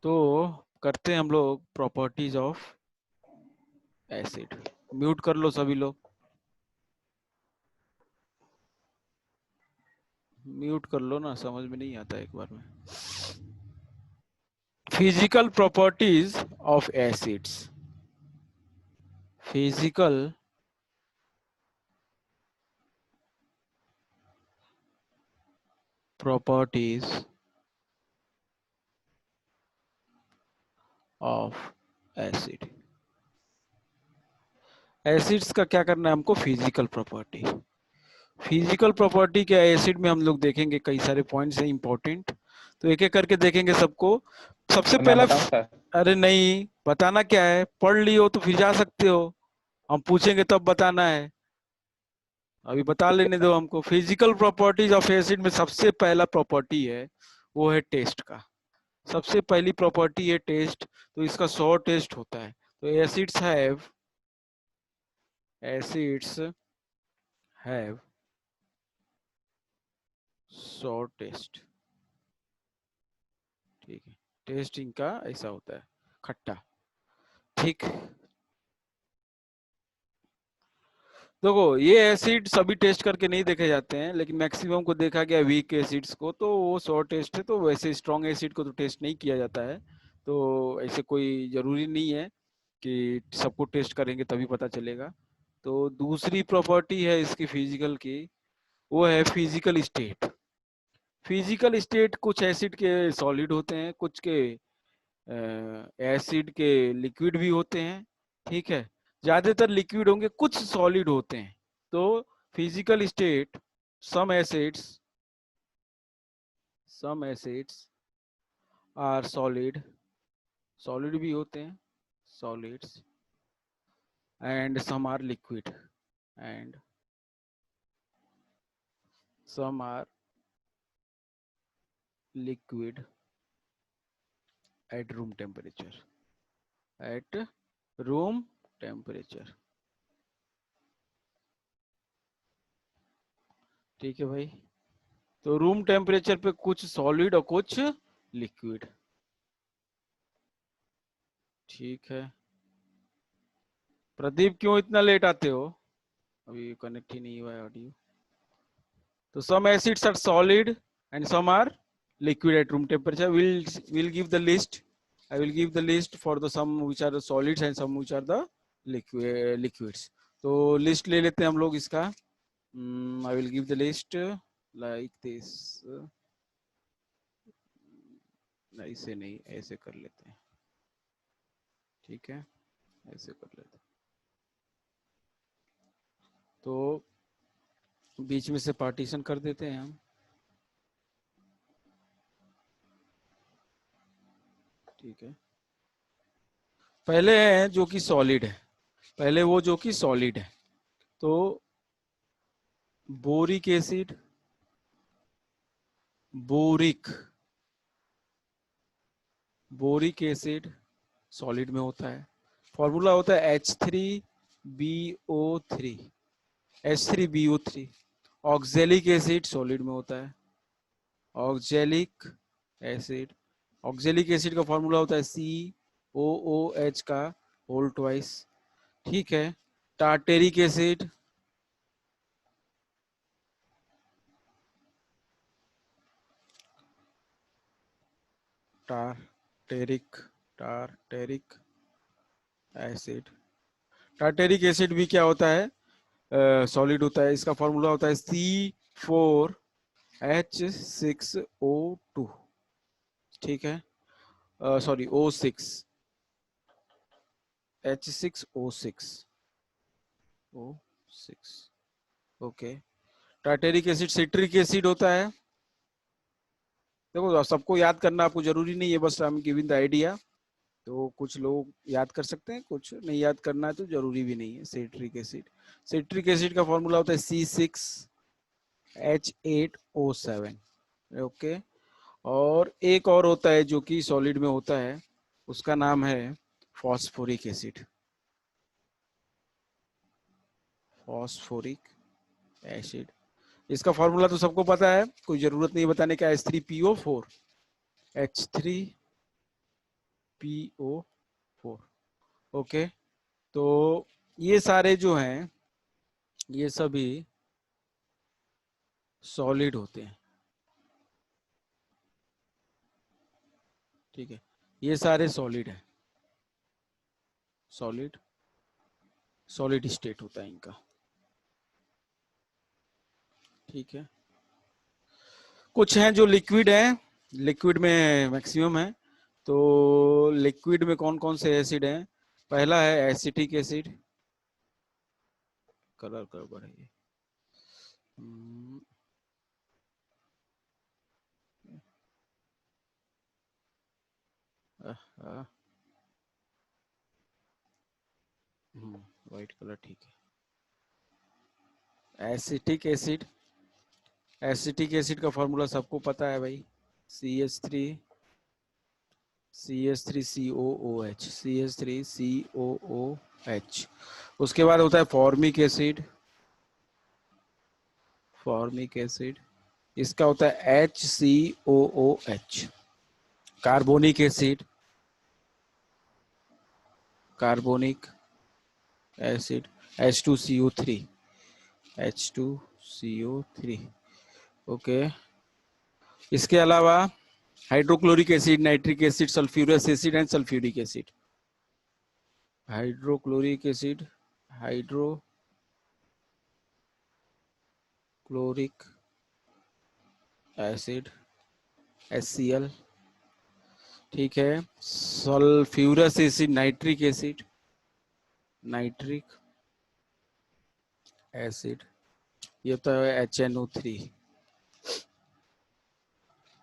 तो करते हैं हम लोग प्रॉपर्टीज ऑफ एसिड। म्यूट कर लो सभी लोग, म्यूट कर लो ना, समझ में नहीं आता एक बार में। Physical properties of acids, physical properties of acid. Acids का क्या करना है हमको? Physical property. फिजिकल प्रॉपर्टी क्या एसिड में हम लोग देखेंगे, कई सारे पॉइंट्स हैं इंपॉर्टेंट, तो एक एक करके देखेंगे सबको। सबसे मैं पहला बताऊं सर? अरे नहीं, बताना क्या है, पढ़ लियो तो फिर जा सकते हो, हम पूछेंगे तब बताना है, अभी बता लेने दो हमको। फिजिकल प्रॉपर्टीज ऑफ एसिड में सबसे पहला प्रॉपर्टी है वो है टेस्ट का। सबसे पहली प्रॉपर्टी है टेस्ट, तो इसका 100 टेस्ट होता है। तो एसिड्स हैव 100 टेस्ट। ठीक है, टेस्ट इनका ऐसा होता है, खट्टा। ठीक, देखो ये एसिड सभी टेस्ट करके नहीं देखे जाते हैं, लेकिन मैक्सिमम को देखा गया वीक एसिड्स को, तो वो 100 टेस्ट है। तो वैसे स्ट्रॉन्ग एसिड को तो टेस्ट नहीं किया जाता है, तो ऐसे कोई जरूरी नहीं है कि सबको टेस्ट करेंगे तभी पता चलेगा। तो दूसरी प्रॉपर्टी है इसकी फिजिकल की, वो है फिजिकल स्टेट। फिजिकल स्टेट कुछ एसिड के सॉलिड होते हैं, कुछ के एसिड के लिक्विड भी होते हैं। ठीक है, ज्यादातर लिक्विड होंगे, कुछ सॉलिड होते हैं। तो physical state, some acids are solid, solid भी होते हैं, solids, and some are liquid, and some are liquid at room temperature, at room temperature. ठीक है भाई, तो रूम टेम्परेचर पे कुछ सॉलिड और कुछ लिक्विड। ठीक है, प्रदीप क्यों इतना लेट आते हो? अभी कनेक्ट ही नहीं हुआ है ऑडियो। तो some acids are solid and some are liquid at room temperature. We'll give the list. I will give the list for the some which are the solids and some which are the liquids. तो list ले लेते हैं हम लोग इसका। I will give the list like this. ऐसे नहीं, ऐसे कर लेते हैं। ठीक है, ऐसे कर लेते हैं, तो बीच में से पार्टीशन कर देते हैं हम। ठीक है, पहले है जो कि सॉलिड है, पहले वो जो कि सॉलिड है, तो boric acid, boric boric acid solid में होता है। फॉर्मूला होता है H3BO3, H3BO3। Oxalic acid solid में होता है, ऑक्जेलिक एसिड, ऑक्जेलिक एसिड का फॉर्मूला होता है COOH का होल ट्वाइस। ठीक है, tartaric acid, tartaric tartaric acid, tartaric acid भी क्या होता है? सॉलिड होता है। इसका फॉर्मूला होता है C4H6O2। ठीक है, sorry O6 okay. Tartaric acid citric acid होता है। देखो सबको याद करना आपको जरूरी नहीं है, बस I am giving the idea. तो कुछ लोग याद कर सकते हैं, कुछ नहीं याद करना है तो जरूरी भी नहीं है। सिट्रिक एसिड, सिट्रिक एसिड का फॉर्मूला होता है C6H8O7। ओके, और एक और होता है जो कि सॉलिड में होता है, उसका नाम है फॉस्फोरिक एसिड, फॉस्फोरिक एसिड। इसका फॉर्मूला तो सबको पता है, कोई जरूरत नहीं बताने का, H3PO4, H3 PO4। ओके, तो ये सारे जो हैं ये सभी सॉलिड होते हैं, ठीक है, ये सारे सॉलिड हैं, सॉलिड सॉलिड स्टेट होता है इनका, ठीक है। कुछ हैं जो लिक्विड हैं, लिक्विड में मैक्सिमम है। तो लिक्विड में कौन कौन से एसिड हैं? पहला है एसिटिक एसिड, कलर गड़बड़ है ये, वाइट कलर ठीक है। एसिटिक एसिड, एसिटिक एसिड का फॉर्मूला सबको पता है भाई, CH3COOH, CH3COOH। उसके बाद होता है फॉर्मिक एसिड, फॉर्मिक एसिड, इसका होता है HCOOH। Carbonic acid, carbonic acid H2CO3, H2CO3। Okay, इसके अलावा hydrochloric acid, nitric acid, sulphurous acid and sulphuric acid. Hydrochloric acid, hydrochloric acid HCl, ठीक है। Sulphurous acid, nitric acid, nitric acid, ये होता है HNO3,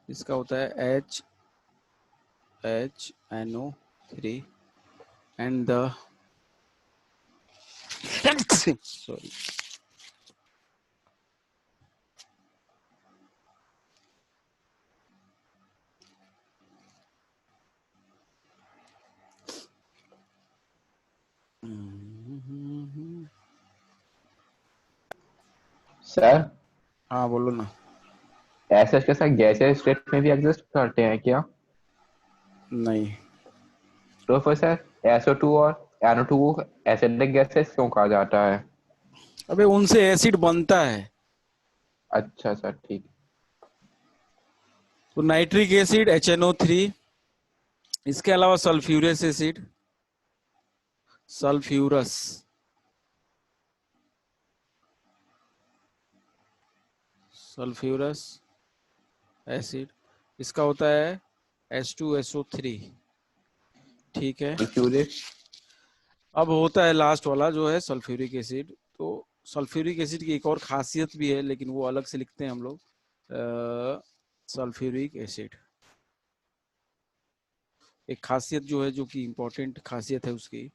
इसका होता है HNO3 and the sorry sir. हाँ बोलो ना। एसिड के साथ गैसीय स्टेट में भी एग्जिस्ट करते हैं क्या? नहीं, तो फिर सर SO2 और NO2 एसिडिक गैसेस क्यों कहा जाता है? अबे उनसे एसिड बनता है। अच्छा सर, ठीक। तो नाइट्रिक एसिड HNO3, इसके अलावा sulphurous acid, sulphurous, sulphurous acid, इसका होता है H2SO3, ठीक है। सल्फ्यूरिक। अब होता है लास्ट वाला जो है सल्फ्यूरिक एसिड। तो सल्फ्यूरिक एसिड की एक और खासियत भी है, लेकिन वो अलग से लिखते हैं हम लोग। सल्फ्यूरिक एसिड एक खासियत जो है, जो कि इंपॉर्टेंट खासियत है उसकी,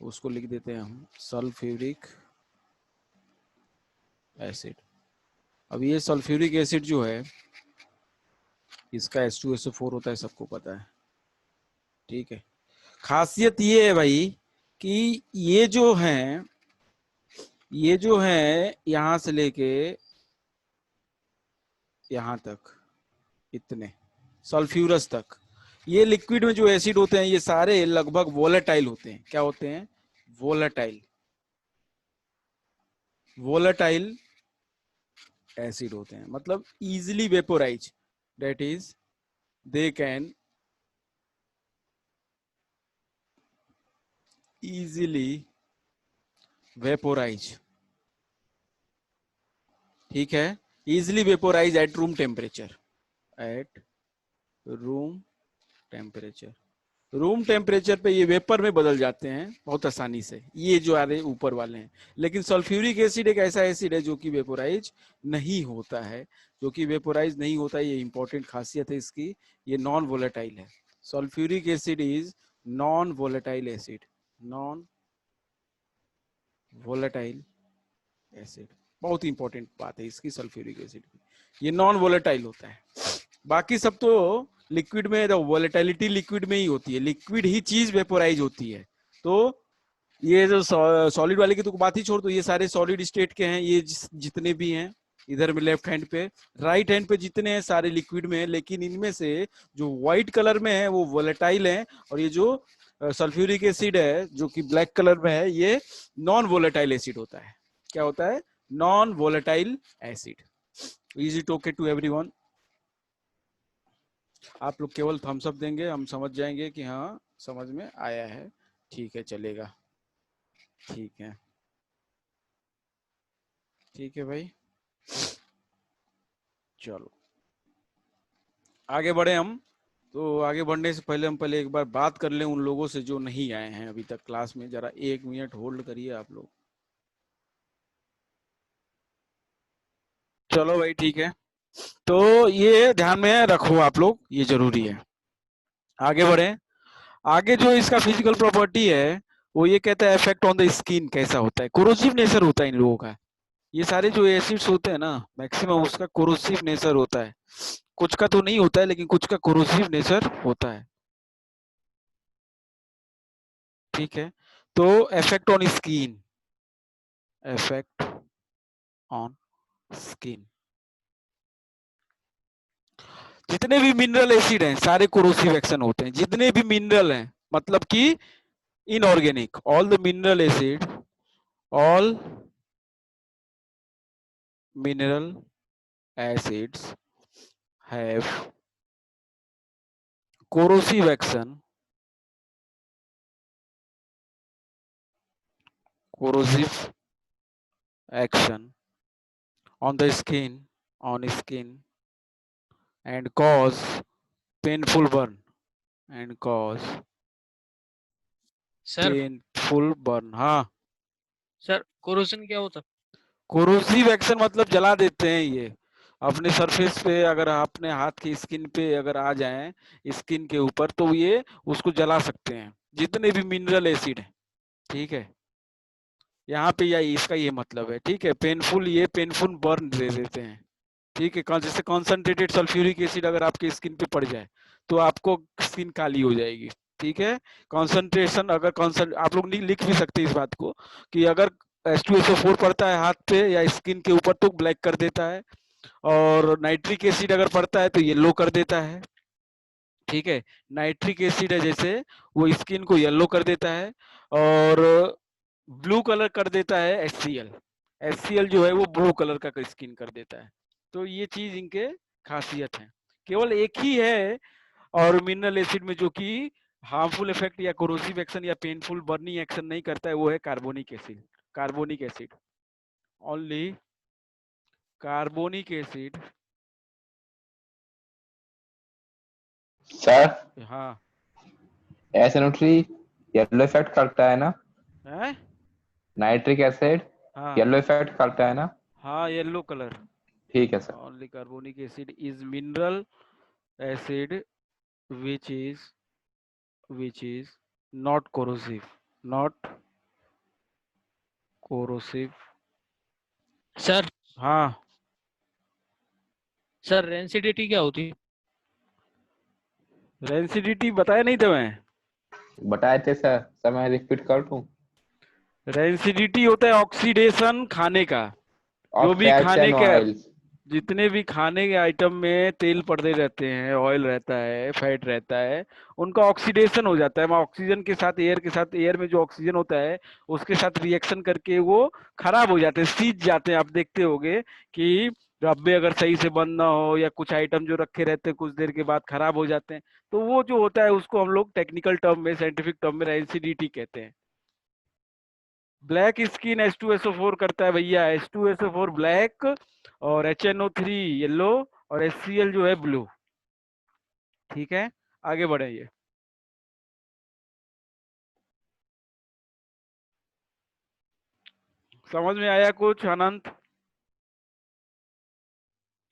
उसको लिख देते हैं हम सल्फ्यूरिक एसिड। अब ये सल्फ्यूरिक एसिड जो है इसका H2SO4 होता है, सबको पता है, ठीक है। खासियत ये है भाई कि ये जो है यहां से लेके यहां तक, इतने सल्फ्यूरस तक, ये लिक्विड में जो एसिड होते हैं ये सारे लगभग वोलेटाइल होते हैं। क्या होते हैं? वोलेटाइल, वोलेटाइल एसिड होते हैं, मतलब easily vaporise, that is they can easily vaporise, ठीक है, easily vaporise eight room temperature, at room temperature. Room temperature पे ये वेपर में बदल जाते हैं बहुत आसानी से, ये जो आ रहे ऊपर वाले हैं। लेकिन सल्फ्यूरिक एसिड एक ऐसा एसिड है जो कि वेपोराइज नहीं होता है, जो कि वेपोराइज नहीं होता है, ये इंपॉर्टेंट खासियत है इसकी, ये नॉन वोलेटाइल है। Sulphuric acid is non volatile acid, non volatile acid, बहुत इंपॉर्टेंट बात है इसकी सल्फ्यूरिक एसिड की, ये नॉन वोलेटाइल होता है। बाकी सब तो लिक्विड में, वोलेटिलिटी लिक्विड में ही होती है, लिक्विड ही चीज वेपोराइज होती है। तो ये जो सॉलिड वाले की तो बात ही छोड़ दो, ये सारे सॉलिड स्टेट के हैं, ये जितने भी हैं इधर में लेफ्ट हैंड पे, राइट हैंड पे जितने हैं सारे लिक्विड में है, लेकिन इनमें से जो व्हाइट कलर में है वो वोलेटाइल है, और ये जो सल्फ्यूरिक एसिड है जो कि ब्लैक कलर में है, ये नॉन वोलेटाइल एसिड होता है। क्या होता है? Non volatile acid. Is it okay to everyone? आप लोग केवल थम्स अप देंगे, हम समझ जाएंगे कि हाँ समझ में आया है। ठीक है, चलेगा। ठीक है, ठीक है भाई, चलो आगे बढ़े हम। तो आगे बढ़ने से पहले हम पहले एक बार बात कर लें उन लोगों से जो नहीं आए हैं अभी तक क्लास में। जरा 1 मिनट होल्ड करिए आप लोग। चलो भाई, ठीक है। तो ये ध्यान में रखो आप लोग, ये जरूरी है। आगे बढ़े। आगे जो इसका फिजिकल प्रॉपर्टी है वो ये कहता है इफेक्ट ऑन द स्किन कैसा होता है। कोरोसिव नेचर होता है इन लोगों का। ये सारे जो एसिड्स होते हैं ना, मैक्सिमम उसका कोरोसिव नेचर होता है। कुछ का तो नहीं होता है, लेकिन कुछ का कोरोसिव नेचर होता है। ठीक है, तो effect on skin, effect on skin, जितने भी मिनरल एसिड हैं सारे कोरोसिव एक्शन होते हैं। जितने भी मिनरल हैं, मतलब कि inorganic, all the mineral acid, all mineral acids have corrosive action, corrosive action on the skin, on skin, and cause painful burn, and cause sir painful burn। हाँ, सर कोरोजन क्या होता? कोरोसिव एक्शन मतलब जला देते हैं ये अपने surface पे। अगर अपने हाथ की स्किन पे अगर आ जाएं, स्किन के ऊपर, तो ये उसको जला सकते हैं, जितने भी मिनरल एसिड हैं। ठीक है, यहाँ पे या इसका ये मतलब है। ठीक है, पेनफुल, ये पेनफुल बर्न दे देते हैं। ठीक है, जैसे कॉन्सेंट्रेटेड सल्फ्यूरिक एसिड अगर आपके स्किन पे पड़ जाए तो आपको स्किन काली हो जाएगी। ठीक है, कॉन्सेंट्रेशन अगर आप लोग लिख भी सकते हैं इस बात को कि अगर H2SO4 पड़ता है हाथ पे या स्किन के ऊपर तो ब्लैक कर देता है, और नाइट्रिक एसिड अगर पड़ता है तो येलो कर देता है। ठीक है, नाइट्रिक एसिड है जैसे, वो स्किन को येलो कर देता है, और ब्लू कलर कर देता है HCl। HCl जो है वो ब्लू कलर का स्किन कर देता है। तो ये चीज इनके खासियत है। केवल एक ही है और मिनरल एसिड में जो कि हार्मफुल इफेक्ट या कोरोसिव एक्शन या पेनफुल बर्निंग एक्शन नहीं करता है, वो है carbonic acid. Carbonic acid, only carbonic acid. Sir हाँ SNO3 येलो इफेक्ट करता है ना? है, नाइट्रिक एसिड हाँ येलो इफेक्ट करता है ना? हाँ, येलो कलर। ठीक है sir. Only carbonic acid is mineral acid which is not corrosive, not corrosive। Sir हाँ, सर रेंसिडिटी क्या होती? रेंसिडिटी बताया नहीं था मैं? बताए थे सर। सर मैं रिपीट कर दूं? रेंसिडिटी होता है ऑक्सीडेशन खाने का। जो ऑफ भी फैट्स खाने एंड के, ऑयल्स। जितने भी खाने के आइटम में तेल पड़े रहते हैं, ऑयल रहता है, फैट रहता है, उनका ऑक्सीडेशन हो जाता है। ऑक्सीजन के साथ, एयर के साथ, एयर में जो ऑक्सीजन होता है उसके साथ रिएक्शन करके वो खराब हो जाते हैं, सीज जाते हैं। आप देखते होंगे कि डब्बे अगर सही से बंद ना हो या कुछ आइटम जो रखे रहते हैं कुछ देर के बाद खराब हो जाते हैं, तो वो जो होता है उसको हम लोग टेक्निकल टर्म में, साइंटिफिक टर्म में रेंसिडिटी कहते हैं। ब्लैक स्किन H2SO4 करता है भैया, H2SO4 ब्लैक, और HNO3 येलो, और HCl जो है ब्लू। ठीक है, आगे बढ़ेंगे। समझ में आया कुछ अनंत?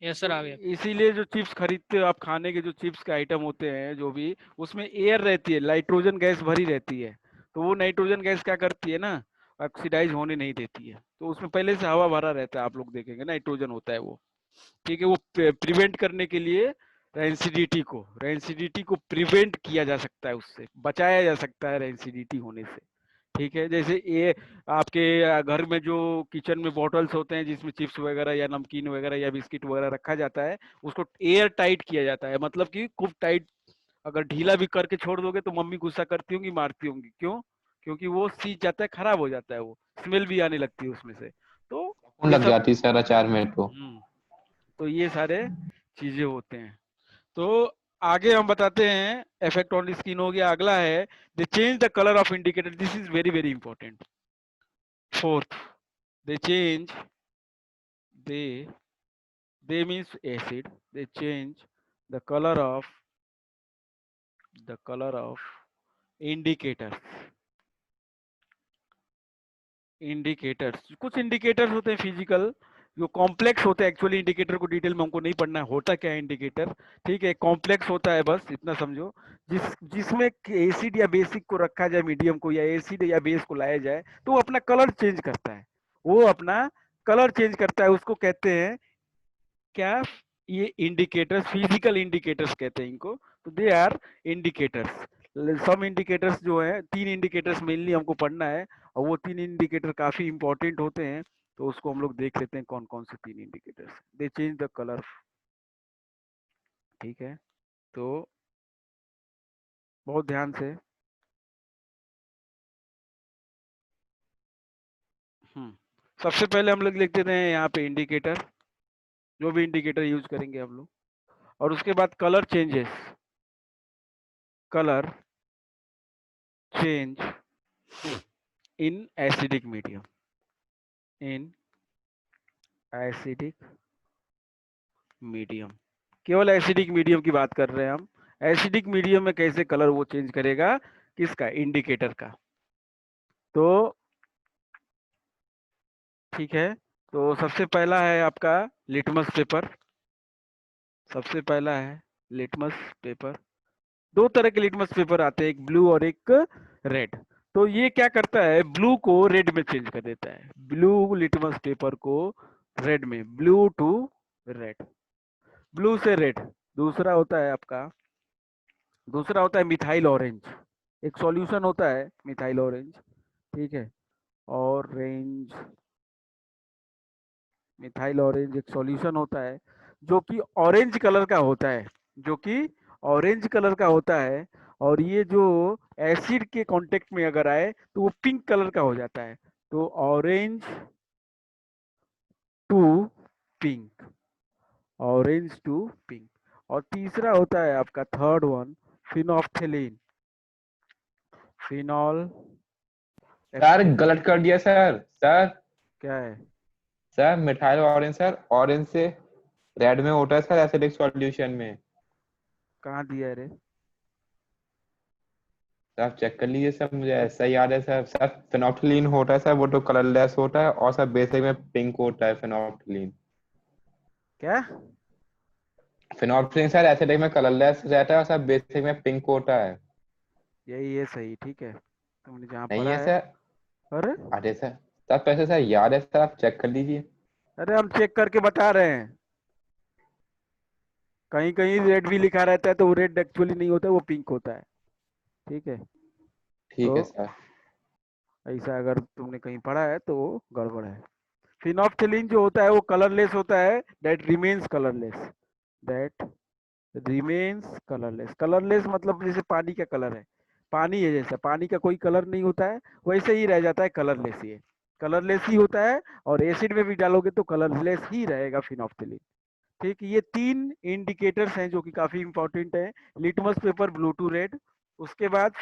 यस सर, आ गया। इसीलिए जो चिप्स खरीदते हो आप, खाने के जो चिप्स के आइटम होते हैं जो भी, उसमें एयर रहती है, नाइट्रोजन गैस भरी रहती है। तो वो नाइट्रोजन गैस क्या करती है ना, ऑक्सीडाइज होने नहीं देती है। तो उसमें पहले से हवा भरा रहता है, आप लोग देखेंगे नाइट्रोजन होता है वो। ठीक है, वो प्रिवेंट करने के लिए रेंसिडिटी को प्रिवेंट किया जा सकता है, उससे बचाया जा सकता है रेंसिडिटी होने से। ठीक है, जैसे ये आपके घर में जो किचन में बॉटल्स होते हैं जिसमें चिप्स वगैरह या नमकीन वगैरह या बिस्किट वगैरह रखा जाता है, उसको एयर टाइट किया जाता है, मतलब कि खूब टाइट। अगर ढीला भी करके छोड़ दोगे तो मम्मी गुस्सा करती होंगी, मारती होंगी। क्यों? क्योंकि वो सीज जाता है, खराब हो जाता है, वो स्मेल भी आने लगती है उसमें से। तो कौन ये लग सब जाती सर अचार में तो। तो ये सारे चीजें होते हैं। तो आगे हम बताते हैं, इफेक्ट ऑन द स्किन हो गया। अगला है दे change the colour of indicator. This is very very important. Fourth, they change they they means acid. They change the color of indicators। Indicators, कुछ इंडिकेटर्स होते हैं फिजिकल जो कॉम्प्लेक्स होते हैं। एक्चुअली इंडिकेटर को डिटेल में हमको नहीं पढ़ना है, होता क्या है इंडिकेटर। ठीक है, कॉम्प्लेक्स होता है, बस इतना समझो। जिसमें एसिड या बेसिक को रखा जाए, मीडियम को, या एसिड या बेस को लाया जाए, तो वो अपना कलर चेंज करता है। वो अपना कलर चेंज करता है, उसको कहते हैं क्या? ये इंडिकेटर्स, फिजिकल इंडिकेटर्स कहते हैं इनको। तो they are indicators. Some indicators जो है, 3 इंडिकेटर्स मेनली हमको पढ़ना है, और वो 3 इंडिकेटर काफी इंपॉर्टेंट होते हैं। तो उसको हम लोग देख लेते हैं कौन कौन से 3 indicators. They change the colour. ठीक है, तो बहुत ध्यान से। सबसे पहले हम लोग लिख देते हैं यहाँ पे इंडिकेटर, जो भी इंडिकेटर यूज करेंगे हम लोग। और उसके बाद colour changes, colour change in acidic medium, in acidic medium. केवल एसिडिक मीडियम की बात कर रहे हैं हम। एसिडिक मीडियम में कैसे कलर वो चेंज करेगा, किसका? इंडिकेटर का। तो ठीक है, तो सबसे पहला है आपका लिटमस पेपर। सबसे पहला है लिटमस पेपर। 2 तरह के लिटमस पेपर आते हैं, एक ब्लू और एक रेड। तो ये क्या करता है, ब्लू को रेड में चेंज कर देता है। ब्लू लिटमस पेपर को रेड में, ब्लू टू रेड, ब्लू से रेड। दूसरा होता है मिथाइल ऑरेंज। एक सॉल्यूशन होता है मिथाइल ऑरेंज। ठीक है, ऑरेंज, मिथाइल ऑरेंज एक सॉल्यूशन होता है जो कि ऑरेंज कलर का होता है, जो कि ऑरेंज कलर का होता है। और ये जो एसिड के कांटेक्ट में अगर आए तो वो पिंक कलर का हो जाता है। तो orange to pink, orange to pink. और तीसरा होता है आपका third one, phenolphthalein. Phenol sir गलत कर दिया सर। सर क्या है? Sir methyl orange sir, orange से रेड में होता है सर एसिडिक सॉल्यूशन में। कहाँ दिया है रे? सर आप चेक कर लीजिए सर, मुझे ऐसा याद है सर। सर फिनोल्फ्थेलिन होता है सर, वो तो कलरलेस होता है, और सर बेसिक में पिंक होता है फिनोल्फ्थेलिन। क्या? फिनोल्फ्थेलिन सर एसिडिक में कलरलेस रहता है, और सर बेसिक में पिंक होता है। यही है सही। ठीक है, तुमने जहाँ नहीं पढ़ा है है। सर। अरे, अरे सर, सर पैसे सर याद है सर, आप चेक कर लीजिए। अरे हम चेक करके बता रहे हैं। कहीं कहीं रेड भी लिखा रहता है, तो वो रेड एक्चुअली नहीं होता है, वो पिंक होता है। ठीक है, ठीक तो है सर। ऐसा अगर तुमने कहीं पढ़ा है तो वो गड़बड़ है। फिनोल्फ्थेलिन जो होता है वो कलरलेस होता है, that remains colourless. That remains colourless. Colourless मतलब जैसे पानी का कलर है, पानी है जैसा, पानी का कोई कलर नहीं होता है, वैसे ही रह जाता है, कलरलेस ही है। कलरलेस ही होता है, और एसिड में भी डालोगे तो कलरलेस ही रहेगा फिनोल्फ्थेलिन। ठीक, ये 3 इंडिकेटर्स हैं जो कि काफी इंपॉर्टेंट है। Litmus paper blue to red, उसके बाद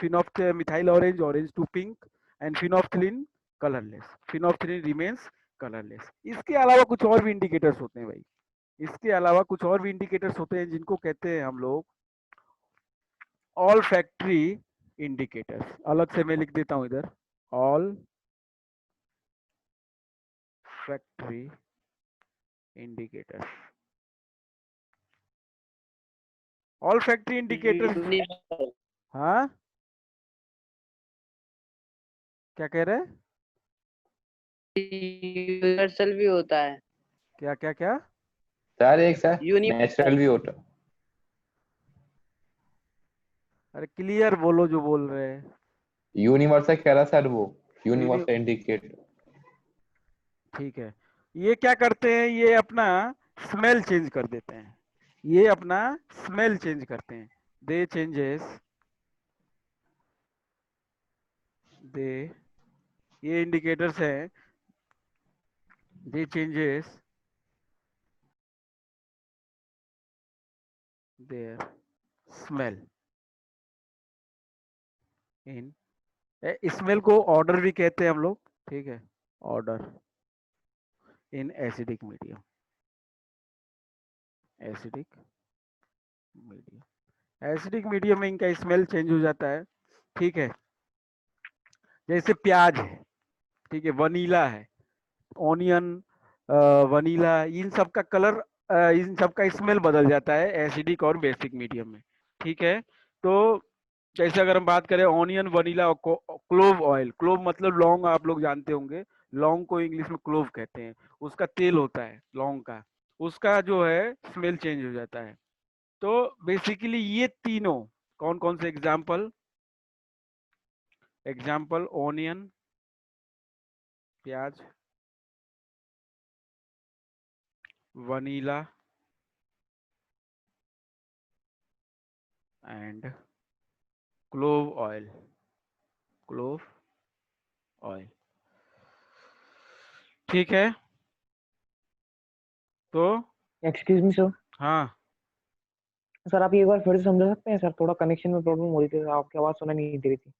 methyl orange, orange to pink, and phenolphthalein colourless. Phenolphthalein remains colourless. इसके अलावा कुछ और भी इंडिकेटर्स होते हैं भाई। इसके अलावा कुछ और भी इंडिकेटर्स होते हैं जिनको कहते हैं हम लोग ऑल फैक्ट्री इंडिकेटर्स। अलग से मैं लिख देता हूं इधर, all factory indicators. All factory indicators. हाँ, क्या कह रहे हैं? यूनिवर्सल भी होता है। क्या क्या क्या? सर एक सर नेचुरल यूनिवर्सल। भी होता। अरे क्लियर बोलो जो बोल रहे हैं। यूनिवर्सल कह रहा सर वो। universal indicator. ठीक है, ये क्या करते हैं, ये अपना स्मेल चेंज कर देते हैं, ये अपना स्मेल चेंज करते हैं, दे चेंजेस, दे, ये इंडिकेटर्स हैं, they changes their smell in, smell को ऑर्डर भी कहते हैं हम लोग, ठीक है, odour in acidic medium, acidic medium, acidic medium में इनका स्मेल चेंज हो जाता है, ठीक है। जैसे प्याज है, ठीक है, वनीला है, ऑनियन, वनीला, इन सब का कलर, इन सब का स्मेल बदल जाता है एसिडिक और बेसिक मीडियम में, ठीक है। तो जैसे अगर हम बात करें ऑनियन, वनीला और क्लोव ऑयल, क्लोव मतलब लौंग, आप लोग जानते होंगे, लौंग को इंग्लिश में क्लोव कहते हैं, उसका तेल होता है लौंग का, उसका जो है स्मेल चेंज हो जाता है। तो बेसिकली ये तीनों कौन कौन से एग्जाम्पल, एग्जाम्पल ऑनियन, प्याज, vanilla and clove oil, clove oil, ठीक है। तो एक्सक्यूज मी सर, हाँ, सर आप ये एक बार फिर से समझा सकते हैं सर, थोड़ा कनेक्शन में प्रॉब्लम हो रही थी, आपकी आवाज सुनाई नहीं दे रही थी।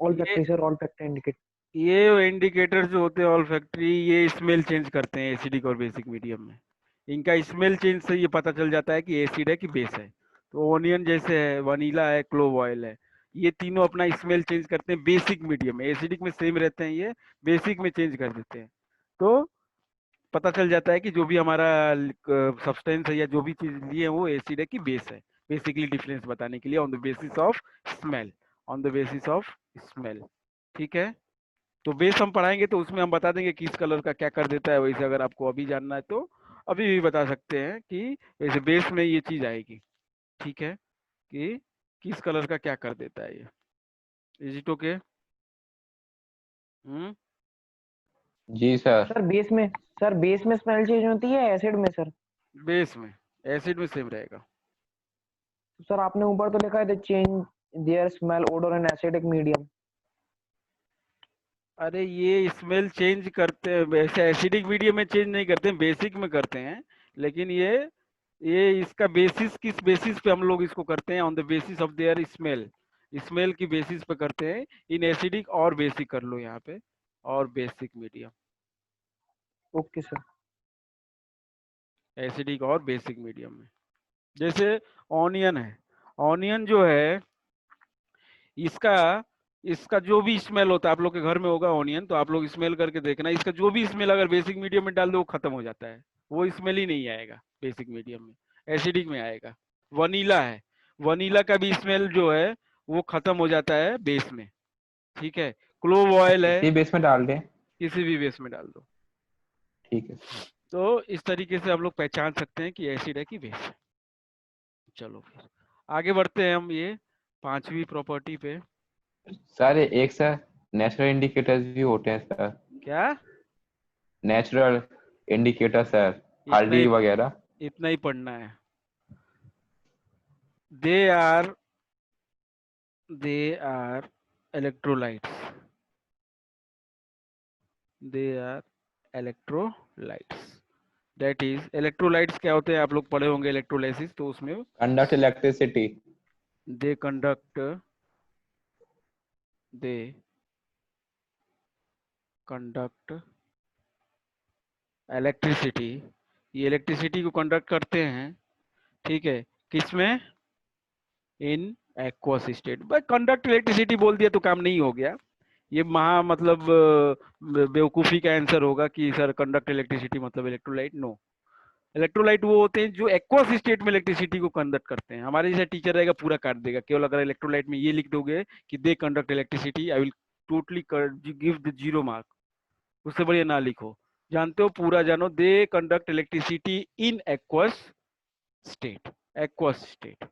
ऑल ये factory sir, all factory indicate. ये इंडिकेटर जो होते हैं ऑल फैक्ट्री, ये स्मेल चेंज करते हैं एसिडिक और बेसिक मीडियम में, इनका स्मेल चेंज से ये पता चल जाता है कि एसिड है कि बेस है। तो ऑनियन जैसे है, वनीला है, क्लोव ऑयल है, ये तीनों अपना स्मेल चेंज करते हैं बेसिक मीडियम में, एसिडिक में सेम रहते हैं, ये बेसिक में चेंज कर देते हैं। तो पता चल जाता है कि जो भी हमारा सब्सटेंस है या जो भी चीज लिए है वो एसिड है कि बेस है, बेसिकली डिफरेंस बताने के लिए on the basis of smell, on the basis of smell, ठीक है। तो बेस हम पढ़ाएंगे तो उसमें हम बता देंगे किस कलर का क्या कर देता है, वैसे अगर आपको अभी जानना है तो अभी भी बता सकते हैं कि वैसे बेस में ये चीज आएगी, ठीक है, कि किस कलर का क्या कर देता है ये। Is it okay? जी सर। सर बेस में, सर बेस में स्मेल चेंज होती है एसिड में सर? बेस में, एसिड में सेम रहेगा। सर आपने ऊपर तो लिखा है the change there smell odour in acidic medium. अरे ये स्मेल चेंज करते हैं, वैसे एसिडिक मीडियम में चेंज नहीं करते हैं, बेसिक में करते हैं, लेकिन ये इसका बेसिस किस बेसिस पे हम लोग इसको करते हैं, on the basis of their smell, smell की बेसिस पे करते हैं, इन एसिडिक और बेसिक कर लो यहाँ पे, और basic medium, okay sir. Acidic और बेसिक मीडियम में। जैसे ऑनियन है, ऑनियन जो है इसका इसका जो भी स्मेल होता है, आप लोग के घर में होगा ऑनियन, तो आप लोग स्मेल करके देखना, इसका जो भी स्मेल अगर बेसिक मीडियम में डाल दो वो खत्म हो जाता है, वो स्मेल ही नहीं आएगा बेसिक मीडियम में, एसिडिक में आएगा। वनीला है, वनीला का भी स्मेल जो है वो खत्म हो जाता है बेस में, ठीक है। क्लोव ऑयल है, इसी बेस में डाल दें। किसी भी बेस में डाल दो। ठीक है। तो इस तरीके से हम लोग पहचान सकते हैं कि एसिड है कि बेस है। चलो फिर आगे बढ़ते हैं हम ये 5वीं प्रॉपर्टी पे। सर एक सर नेचुरल इंडिकेटर्स भी होते हैं सर, क्या? नेचुरल इंडिकेटर सर, इतना हल्दी ही वगैरह। इतना ही पढ़ना है। They are electrolytes, they are electrolytes, that is electrolytes क्या होते हैं, आप लोग पढ़े होंगे इलेक्ट्रोलाइसिस, तो उसमें conduct electricity. they conduct electricity, ये इलेक्ट्रिसिटी को कंडक्ट करते हैं, ठीक है, किसमें, इन एक्वस स्टेट। बस कंडक्ट इलेक्ट्रिसिटी बोल दिया तो काम नहीं हो गया, ये महा मतलब बेवकूफी का आंसर होगा कि सर कंडक्ट इलेक्ट्रिसिटी मतलब इलेक्ट्रोलाइट, नो। इलेक्ट्रोलाइट वो होते हैं जो एक्वस स्टेट में इलेक्ट्रिसिटी को कंडक्ट करते हैं। हमारे जैसा टीचर रहेगा पूरा काट देगा, केवल अगर इलेक्ट्रोलाइट में ये लिख दोगे कि they conduct electricity, I will totally give the 0 mark, उससे बढ़िया ना लिखो। जानते हो, पूरा जानो, they conduct electricity in aqueous state, aqueous state.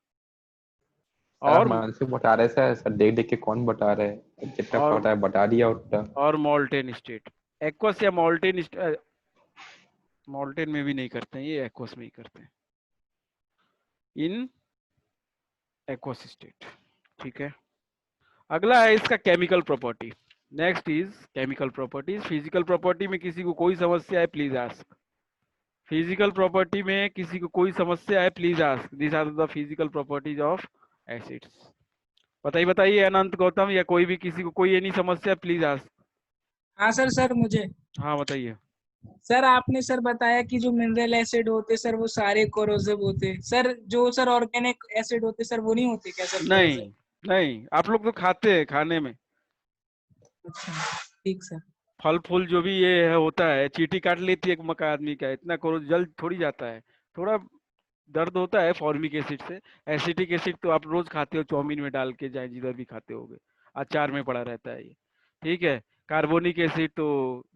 और मानसिक बता रहे सर, सर देख देख के कौन बता रहे हैं, जितना और पता है बता दिया उतना। और मॉल्टेन स्टेट। एक्वस या मॉल्टेन, मॉल्टेन में भी नहीं करते हैं, ये एक्वस में ही करते हैं, इन एक्वस स्टेट। ठीक है, अगला है इसका chemical property. Next is chemical properties. Physical property में किसी को कोई समस्या है प्लीज आस्क। फिजिकल प्रॉपर्टी में किसी को कोई समस्या है please ask. This are the physical properties of acids. बताइए बताइए अनंत, गौतम, या कोई भी, किसी को कोई एनी समस्या प्लीज आस्क। हाँ सर, सर मुझे हाँ बताइए। सर, आपने सर बताया कि जो मिनरल एसिड होते सर वो सारे कोरोसिव होते, सर जो सर ऑर्गेनिक एसिड होते सर वो नहीं होते क्या सर नहीं corrosive? नहीं, आप लोग तो खाते हैं, खाने में अच्छा, ठीक सर। फल फूल जो भी ये है होता है, चींटी काट लेती है एक मका आदमी का, इतना जल्द थोड़ी जाता है, थोड़ा दर्द होता है फॉर्मिक एसिड से। एसिटिक एसिड तो आप रोज खाते हो, चाउमीन में डाल के, चाहे जिधर भी खाते होगे, अचार में पड़ा रहता है ये। ठीक है, कार्बोनिक एसिड तो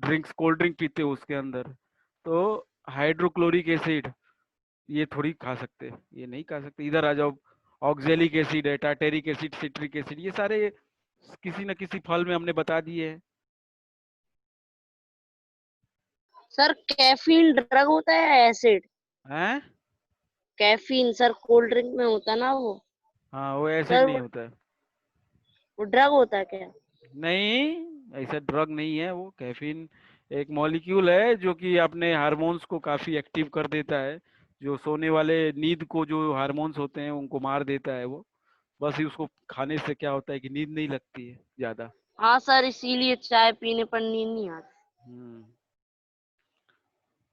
ड्रिंक्स, कोल्ड ड्रिंक पीते हो उसके अंदर। तो हाइड्रोक्लोरिक एसिड ये थोड़ी खा सकते, ये नहीं खा सकते। इधर आ जाओ, ऑक्जेलिक एसिड है, टार्टेरिक एसिड, सिट्रिक एसिड, ये सारे किसी न किसी फल में हमने बता दिए हैं। सर कैफीन ड्रग होता है या एसिड? हैं? कैफीन सर कोल्ड ड्रिंक में होता है ना वो। हाँ, वो एसिड सर नहीं होता है। वो ड्रग होता है क्या? नहीं, ऐसा ड्रग नहीं है वो। कैफीन एक मॉलिक्यूल है जो कि अपने हार्मोन्स को काफी एक्टिव कर देता है, जो सोने वाले नींद को, जो हार्मोन्स होते हैं उनको मार देता है वो। बस ही उसको खाने से क्या होता है कि नींद नहीं लगती है ज्यादा। हाँ सर, इसीलिए चाय पीने पर नींद नहीं आती।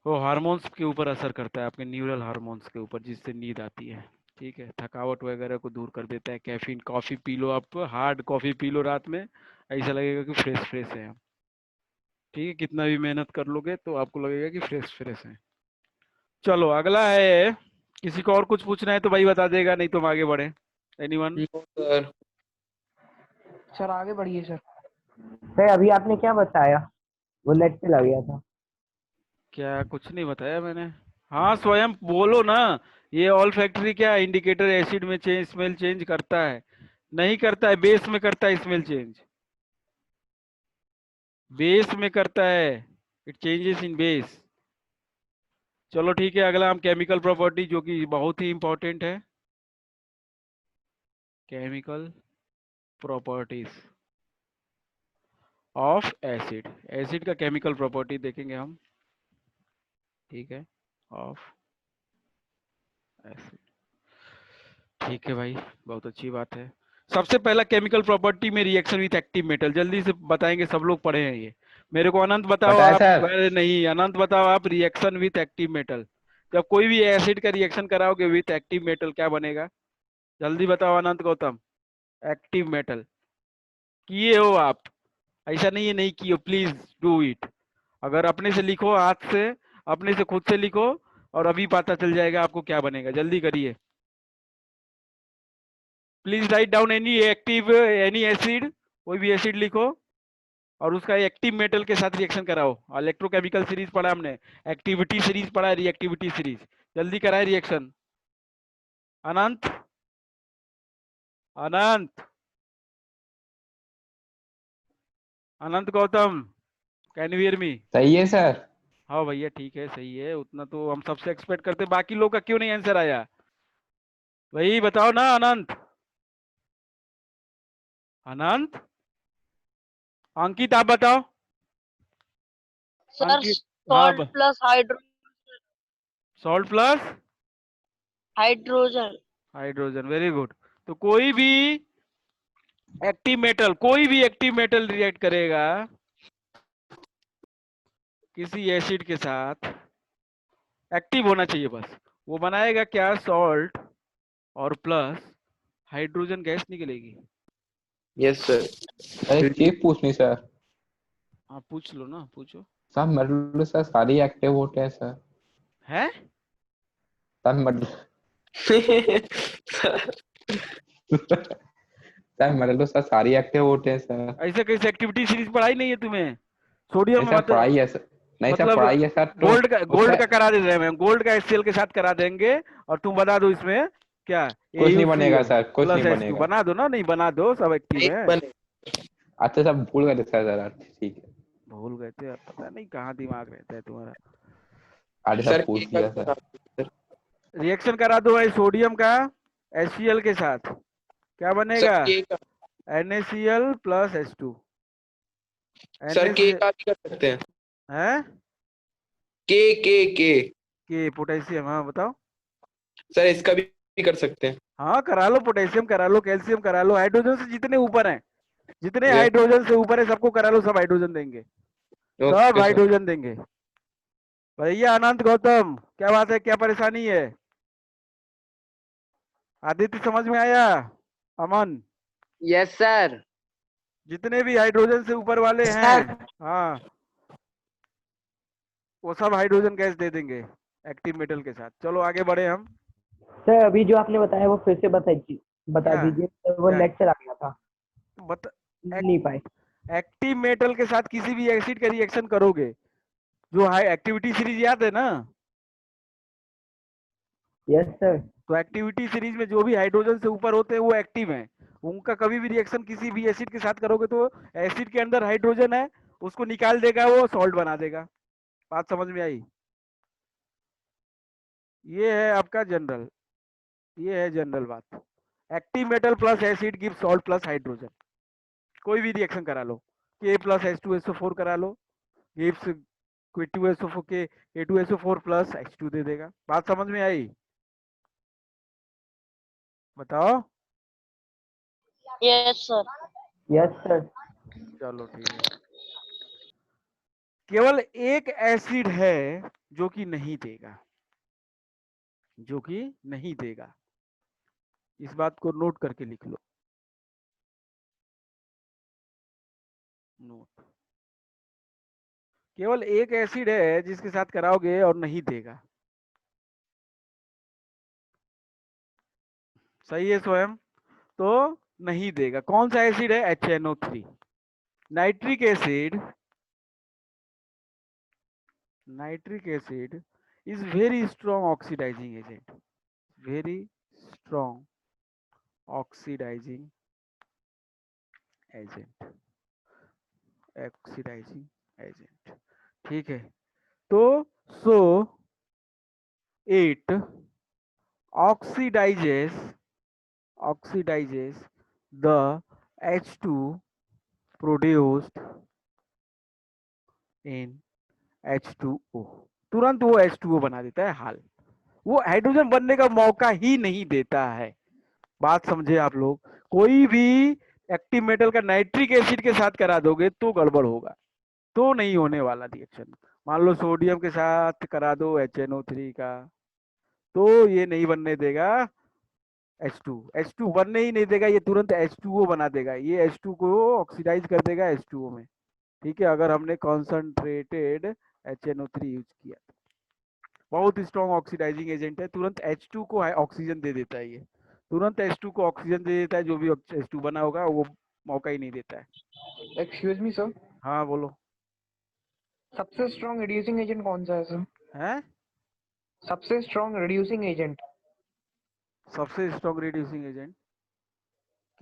वो हार्मोन्स के ऊपर असर करता है, आपके न्यूरल हार्मोन्स के ऊपर, जिससे नींद आती है। ठीक है, थकावट वगैरह को दूर कर देता है कैफीन। कॉफी पी लो आप, हार्ड कॉफी पी लो रात में, ऐसा लगेगा कि फ्रेश फ्रेश है आप। ठीक है, कितना भी मेहनत कर लोगे तो आपको लगेगा कि फ्रेश फ्रेश है। चलो अगला है, किसी को और कुछ पूछना है तो भाई बता देगा, नहीं तो हम आगे बढ़े। एनीवन? सर सर आगे बढ़िए सर। सर अभी आपने क्या बताया, वो लेट पे लग गया था। क्या कुछ नहीं बताया मैंने? हाँ स्वयं बोलो ना। ये ऑल फैक्ट्री क्या इंडिकेटर एसिड में चेंज, स्मेल चेंज करता है? नहीं करता है, बेस में करता है स्मेल चेंज, बेस में करता है, इट चेंजेस इन बेस। चलो ठीक है, अगला हम केमिकल प्रॉपर्टी, जो कि बहुत ही इंपॉर्टेंट है, chemical properties of acid. Acid का केमिकल प्रॉपर्टी देखेंगे हम। ठीक है, ऑफ एसिड। ठीक है भाई, बहुत अच्छी बात है। सबसे पहला केमिकल प्रॉपर्टी में रिएक्शन विथ एक्टिव मेटल, जल्दी से बताएंगे, सब लोग पढ़े हैं ये। मेरे को अनंत बताओ पता है आप, सर। अरे नहीं अनंत बताओ आप, रिएक्शन विथ एक्टिव मेटल, जब कोई भी एसिड का रिएक्शन कराओगे विथ एक्टिव मेटल क्या बनेगा? जल्दी बताओ अनंत, गौतम। एक्टिव मेटल किए हो आप? ऐसा नहीं है नहीं किए हो, प्लीज डू इट। अगर अपने से लिखो, हाथ से, अपने से खुद से लिखो, और अभी पता चल जाएगा आपको क्या बनेगा। जल्दी करिए, please write down any active, any acid, कोई भी एसिड लिखो और उसका एक्टिव मेटल के साथ रिएक्शन कराओ। इलेक्ट्रोकेमिकल सीरीज पढ़ा हमने, एक्टिविटी सीरीज पढ़ा है, रिएक्टिविटी सीरीज। जल्दी कराए reaction. Anant, Anant, Anant Gautam, can you hear me? सही है सर। हाँ भैया ठीक है, सही है, उतना तो हम सबसे एक्सपेक्ट करते। बाकी लोग का क्यों नहीं आंसर आया? वही बताओ ना अनंत। अनंत, अंकित आप बताओ। सर अंकित, हाँ salt plus salt plus hydrogen. Hydrogen, very good. तो कोई भी एक्टिव मेटल, कोई भी एक्टिव मेटल रिएक्ट करेगा किसी एसिड के साथ, एक्टिव होना चाहिए बस, वो बनाएगा क्या? सॉल्ट और प्लस हाइड्रोजन गैस निकलेगी। Yes sir. अरे चीज पूछनी सर। हाँ पूछ लो ना, पूछो। सर मतलब सर सारी एक्टिव होते हैं सर। है? सर मतलब सर मतलब सर सारी एक्टिव होते हैं सर। ऐसे कैसे एक्टिविटी सीरीज पढ़ाई नहीं है तुम्हें? सोडियम नहीं सर पढ़ाई है सर, नहीं सर मतलब पढ़ाई है सर। तो गोल्ड का उसका करा दे रहे हैं, गोल्ड का HCl के साथ करा देंगे और तुम बता दो इसमें क्या कुछ नहीं बनेगा AuCl सर, कुछ प्लस नहीं H2 बनेगा। बना दो ना, नहीं बना दो, सब एक्टिव नहीं है। बने। अच्छा सब भूल गए थे सर जरा, ठीक है। भूल गए थे, अब पता नहीं कहाँ दिमाग रहता है तुम्हारा। अरे सर सब पूछ के का लिया भी सर। बना दो सर। रिएक्शन करा दो भाई सोडियम का HCl के साथ, क्या सर बनेगा? के का, NaCl प्लस H2। सर के NaCl का भी कर सकते हैं। है के कि पोटेशियम, हाँ बताओ। सर इसका भी कर सकते हैं। हाँ करा लो, पोटेशियम करा लो, कैल्शियम करा लो, हाइड्रोजन से जितने ऊपर हैं, जितने Yes. हाइड्रोजन से ऊपर है सबको करा लो, सब हाइड्रोजन देंगे, सब ओके सर। हाइड्रोजन देंगे। भैया अनंत गौतम, क्या बात है, क्या परेशानी है? आदित्य समझ में आया? अमन, यस सर। जितने भी हाइड्रोजन से ऊपर वाले हैं, हाँ वो सब हाइड्रोजन गैस दे देंगे एक्टिव मेटल के साथ। चलो आगे बढ़े हम। सर अभी जो आपने बताया वो फिर से बता क्या? दीजिए सर, वो क्या? नेट चला गया था, बता, नहीं पाए। एक्टिव मेटल के साथ किसी भी एसिड का रिएक्शन करोगे, जो हाई एक्टिविटी सीरीज याद है ना? Yes sir. तो एक्टिविटी सीरीज में जो भी हाइड्रोजन से ऊपर होते हैं वो एक्टिव हैं, उनका कभी भी रिएक्शन किसी भी एसिड के साथ करोगे तो एसिड के अंदर हाइड्रोजन है उसको निकाल देगा, वो सॉल्ट बना देगा। बात समझ में आई? ये है आपका जनरल, ये है जनरल बात। Active metal plus acid give salt plus hydrogen. कोई भी रिएक्शन करा लो, K प्लस H2SO4 करा लो, gives K2SO4 K2SO4 plus H2 दे देगा। बात समझ में आई? बताओ। Yes sir. Yes sir. चलो ठीक है। केवल एक एसिड है जो कि नहीं देगा, जो कि नहीं देगा, इस बात को नोट करके लिख लो। नोट, केवल एक एसिड है जिसके साथ कराओगे और नहीं देगा। सही है स्वयं, तो नहीं देगा। कौन सा एसिड है? HNO3। Nitric acid, nitric acid is very strong oxidizing agent, very strong oxidizing agent, oxidizing agent. ठीक है, तो so it oxidizes the H2 produced in H2O। तुरंत वो H2O बना देता है हाल, वो हाइड्रोजन बनने का मौका ही नहीं देता है। बात समझे आप लोग? कोई भी एक्टिव मेटल का नाइट्रिक एसिड के साथ करा दोगे तो गड़बड़ होगा, तो नहीं होने वाला रिएक्शन। मान लो सोडियम के साथ करा दो HNO3 का, तो ये नहीं बनने देगा H2 बनने ही नहीं देगा, ये तुरंत H2O बना देगा, ये H2 को ऑक्सीडाइज कर देगा H2O में। ठीक है, अगर हमने कॉन्सेंट्रेटेड HNO3 यूज किया, बहुत स्ट्रॉन्ग ऑक्सीडाइजिंग एजेंट है, तुरंत H2 को ऑक्सीजन दे देता है, ये तुरंत H2 को ऑक्सीजन दे देता है, जो भी H2 बना होगा वो मौका ही नहीं देता है। एक्सक्यूज मी सर, हाँ बोलो। सबसे स्ट्रॉन्ग रिड्यूसिंग एजेंट कौन सा है सर? है सबसे स्ट्रॉन्ग रिड्यूसिंग एजेंट? सबसे स्ट्रॉन्ग रिड्यूसिंग एजेंट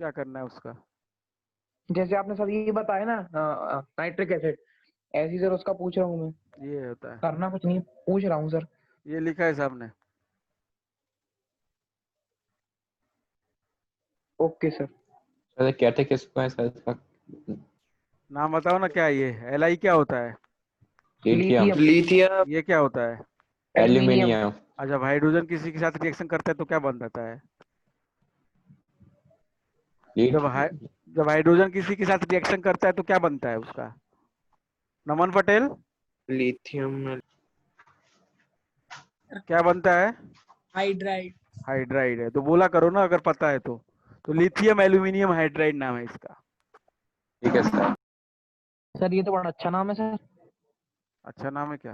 क्या करना है उसका? जैसे आपने सर ये बताया ना, नाइट्रिक एसिड, ऐसी सर उसका पूछ रहा हूँ मैं। ये होता है, करना कुछ नहीं, पूछ रहा हूँ सर। ये लिखा है सामने। Okay sir. सर कहते किसको है सर इसका? नाम बताओ ना, क्या ये Li क्या होता है? लिथियम। लिथियम। ये क्या होता है? एल्यूमिनियम। अच्छा, जब हाइड्रोजन किसी के साथ रिएक्शन करता है तो क्या बन जाता है? जब हाइड्रोजन किसी के साथ रिएक्शन करता है तो क्या बनता है उसका? नमन पटेल, लिथियम क्या बनता है? हाइड्राइड। हाइड्राइड है, तो बोला करो ना अगर पता है तो लिथियम एल्यूमिनियम हाइड्राइड नाम है इसका। ठीक है सर। सर ये तो बड़ा अच्छा नाम है सर। अच्छा नाम है क्या?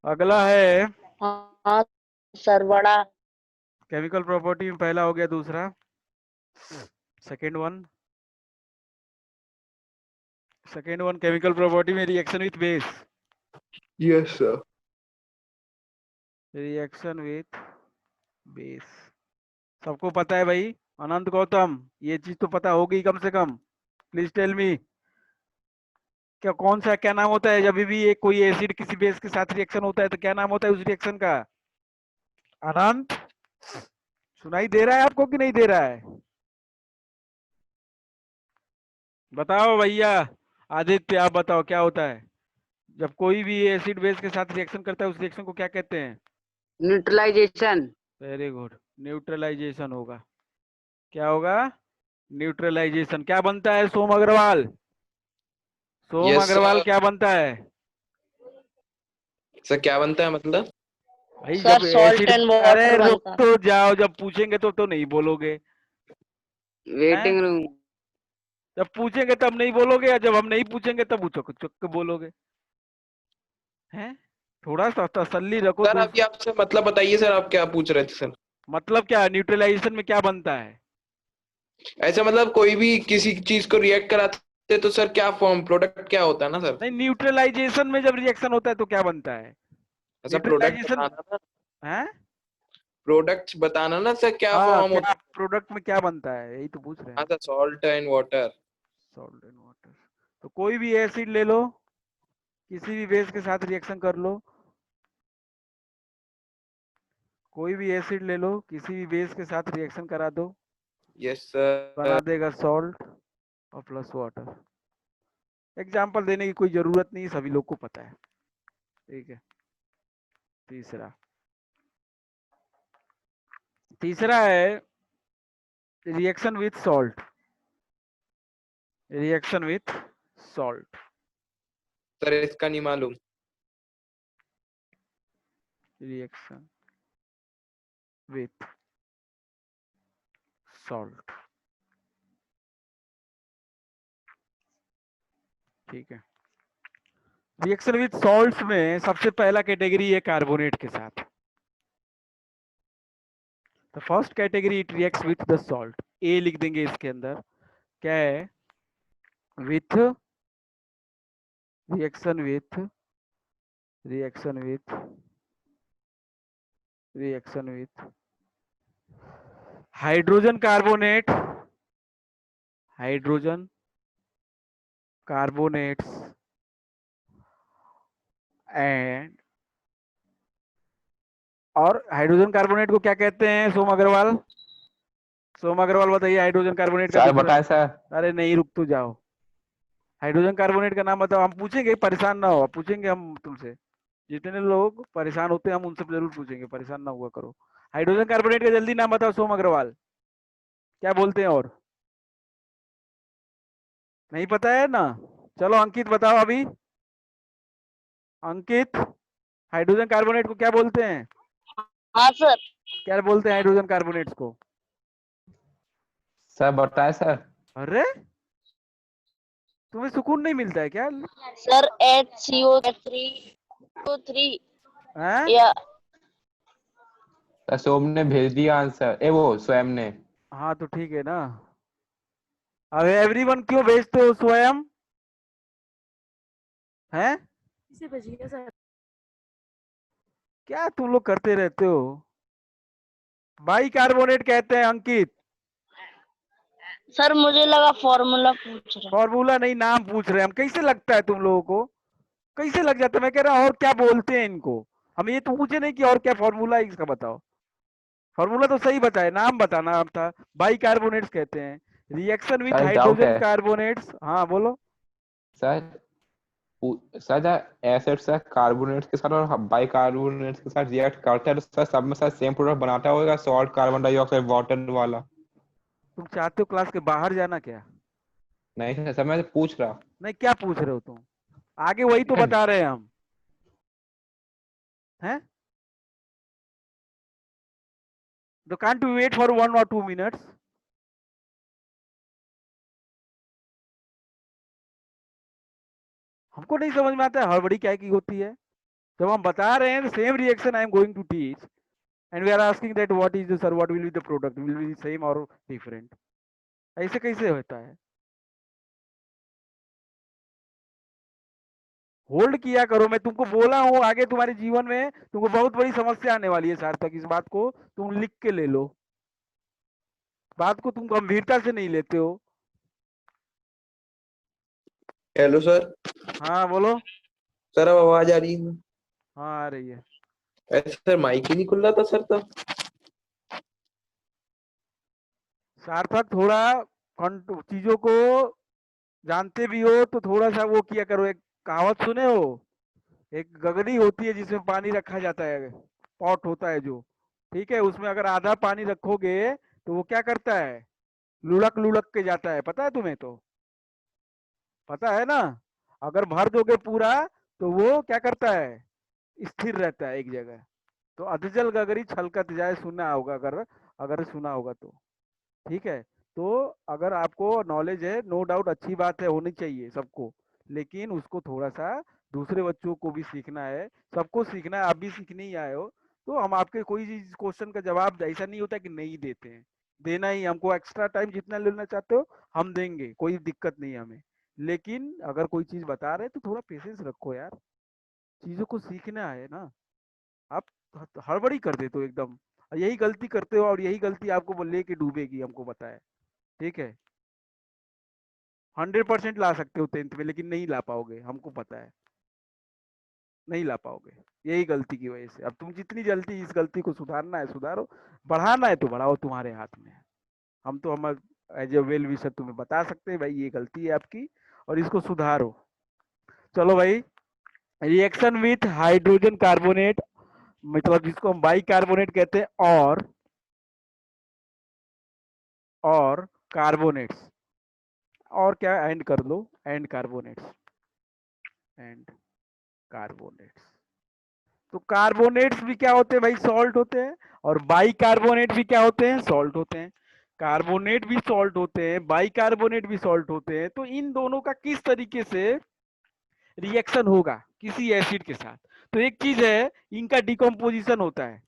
अगला है हाँ सर, बड़ा। केमिकल प्रॉपर्टी में पहला हो गया, दूसरा सेकेंड वन केमिकल प्रॉपर्टी में reaction with base, yes sir. Reaction with base सबको पता है भाई। अनंत गौतम ये चीज तो पता होगी कम से कम। प्लीज टेल मी क्या कौन सा क्या नाम होता है जब भी एक कोई एसिड किसी बेस के साथ रिएक्शन होता है तो क्या नाम होता है उस रिएक्शन का? अनंत सुनाई दे रहा है आपको कि नहीं दे रहा है? बताओ भैया। आदित्य आप बताओ क्या होता है जब कोई भी एसिड बेस के साथ रिएक्शन करता है उस रिएक्शन को क्या कहते हैं? न्यूट्रलाइजेशन। वेरी गुड न्यूट्रलाइजेशन होगा। क्या होगा? न्यूट्रलाइजेशन। क्या बनता है सोम अग्रवाल? सोम यस अग्रवाल सर। क्या बनता है? सर क्या बनता है मतलब? भाई सर जब सॉल्ट एसिड एंड अरे वाटर रुक बनता है। तो जाओ जब पूछेंगे तो नहीं बोलोगे हैं? Waiting room. जब पूछेंगे तब नहीं बोलोगे या जब हम नहीं पूछेंगे तब चुक चुक के बोलोगे हैं? थोड़ा सा तसल्ली रखो सर दोस्त। अभी आप सर मतलब बताइए सर, आप क्या पूछ रहे थे सर? मतलब क्या न्यूट्रलाइजेशन में क्या बनता है? ऐसा मतलब कोई भी किसी चीज को रिएक्ट कराते तो सर क्या फॉर्म प्रोडक्ट क्या होता है ना सर? नहीं न्यूट्रलाइजेशन में जब रिएक्शन होता है तो क्या बनता है? ऐसा प्रोडक्ट न्यूट्रलाइजेशन बताना ना। है। प्रोडक्ट्स बताना ना सर, क्या हाँ फॉर्म क्या होता प्रोडक्ट में क्या बनता है यही तो पूछ रहे है? हैं। हाँ sir, salt and water. Salt and water. तो कोई भी एसिड ले लो किसी भी बेस के साथ रिएक्शन कर लो। कोई भी एसिड ले लो किसी भी बेस के साथ रिएक्शन करा दो यस सर। बना देगा सॉल्ट और प्लस वाटर। एग्जाम्पल देने की कोई जरूरत नहीं सभी लोग को पता है। ठीक है। तीसरा तीसरा है reaction with salt. Reaction with salt. Sir इसका नहीं मालूम। Reaction with salt. ठीक है। रिएक्शन विथ सॉल्ट्स में सबसे पहला कैटेगरी है कार्बोनेट के साथ। तो first category it reacts with the salt. ए लिख देंगे इसके अंदर क्या है? With reaction with reaction with reaction with hydrogen carbonate hydrogen carbonates and और हाइड्रोजन कार्बोनेट को क्या कहते हैं सोम अग्रवाल? सोम अग्रवाल बताइए हाइड्रोजन कार्बोनेट का सर दूसरा। बताएं सर। अरे नहीं रुक तो जाओ। हाइड्रोजन कार्बोनेट का नाम बताओ। हम पूछेंगे परेशान ना हो पूछेंगे हम तुमसे। जितने लोग परेशान होते हैं हम उनसे जरूर पूछेंगे परेशान ना हुआ करो। हाइड्रोजन कार्बोनेट का जल्दी नाम बताओ सोम अग्रवाल। क्या बोलते हैं? और नहीं पता है ना? चलो अंकित बताओ अभी। अंकित हाइड्रोजन कार्बोनेट को क्या बोलते हैं? हाँ सर। क्या बोलते हैं हाइड्रोजन कार्बोनेट्स को? सर बताएं सर। अरे तुम्हें सुकून नहीं मिलता है क्या? सर HCO3 हैं? या सर सोम ने भेज दिया आंसर, वो स्वयं ने। हाँ तो ठीक है ना। अब एवरीवन क्यों भेजते हो स्वयं? हैं? इसे भेजिए सर। क्या तुम लोग करते रहते हो? बाई कार्बोनेट कहते हैं अंकित। सर मुझे लगा फॉर्मूला पूछ रहे। फॉर्मूला नहीं नाम पूछ रहे हैं हम। कैसे लगता है तुम लोगों को? कैसे लग जाता है? मैं कह रहा हूँ और क्या बोलते हैं इनको। हम ये तो पूछे नहीं कि और क्या फॉर्मूला है इसका बताओ। फॉर्मूला तो सही बताए नाम बताना आप था। बाई कार्बोनेट्स कहते हैं रिएक्शन विथ सर एक डाउट हाइड्रोजन है कार्बोनेट्स। हाँ बोलो। Sir. Sir acid sir carbonates के साथ और बाई कार्बोनेट्स के साथ रिएक्ट करता है तो सर सब में सर सेम प्रोडक्ट बनाता होगा, सॉल्ट कार्बन डाइऑक्साइड वाटर वाला। तुम चाहते हो क्लास के बाहर जाना क्या? नहीं सर मैं तो पूछ रहा। नहीं क्या पूछ रहे हो तुम? आगे वही तो बता रहे हैं हम। हैं? तो can't we wait for 1 or 2 minutes? हमको नहीं समझ में आता है हड़बड़ी क्या की होती है। जब हम बता रहे हैं same reaction I am going to teach and we are asking that what is the sir what will be the product will be same और डिफरेंट। ऐसे कैसे होता है? होल्ड किया करो, मैं तुमको बोला हूँ आगे तुम्हारे जीवन में तुमको बहुत बड़ी समस्या आने वाली है सार्थक, इस बात को तुम लिख के ले लो, बात को तुम गंभीरता से नहीं लेते हो। Hello sir. हाँ बोलो। सर अब आवाज आ रही है? हाँ आ रही है। ऐसे सर माइक ही नहीं खुल रहा था सर तब। सार्थक थोड़ा चीजों को जानते भी हो तो थोड़ा सा वो किया करो। एक कहावत सुने हो, एक गगरी होती है जिसमें पानी रखा जाता है, पॉट होता है जो, ठीक है, उसमें अगर आधा पानी रखोगे तो वो क्या करता है, लुढ़क लुढ़क के जाता है, पता है तुम्हें? तो पता है ना, अगर भर दोगे पूरा तो वो क्या करता है, स्थिर रहता है एक जगह। तो अधजल गगरी छलकत जाए, सुना होगा, अगर अगर सुना होगा तो, ठीक है। तो अगर आपको नॉलेज है, नो डाउट अच्छी बात है, होनी चाहिए सबको, लेकिन उसको थोड़ा सा दूसरे बच्चों को भी सीखना है, सबको सीखना है, आप भी सीखने ही आए हो। तो हम आपके कोई क्वेश्चन का जवाब ऐसा नहीं होता कि नहीं देते हैं, देना ही, हमको एक्स्ट्रा टाइम जितना लेना चाहते हो हम देंगे, कोई दिक्कत नहीं है हमें। लेकिन अगर कोई चीज बता रहे हैं तो थोड़ा पेशेंस रखो यार, चीजों को सीखना है ना। आप हड़बड़ी कर देते हो एकदम, यही गलती करते हो और यही गलती आपको लेके डूबेगी, हमको पता है, ठीक है। 100% ला सकते हो 10th में, लेकिन नहीं ला पाओगे, हमको पता है नहीं ला पाओगे, यही गलती की वजह से। अब तुम जितनी जल्दी इस गलती को सुधारना है सुधारो, बढ़ाना है तो बढ़ाओ, तुम्हारे हाथ में है। हम एज ए वेल विशर तुम्हें बता सकते हैं भाई ये गलती है आपकी और इसको सुधारो। चलो भाई, रिएक्शन विथ हाइड्रोजन कार्बोनेट, मतलब जिसको हम बाई कार्बोनेट कहते हैं, और कार्बोनेट्स, और क्या एंड कर लो, एंड कार्बोनेट्स, एंड कार्बोनेट्स। तो कार्बोनेट्स भी क्या होते हैं भाई, सॉल्ट होते हैं, और बाई कार्बोनेट भी क्या होते हैं, सॉल्ट होते हैं। कार्बोनेट भी सॉल्ट होते हैं, बाई कार्बोनेट भी सॉल्ट होते हैं। तो इन दोनों का किस तरीके से रिएक्शन होगा किसी एसिड के साथ, तो एक चीज है, इनका डिकम्पोजिशन होता है,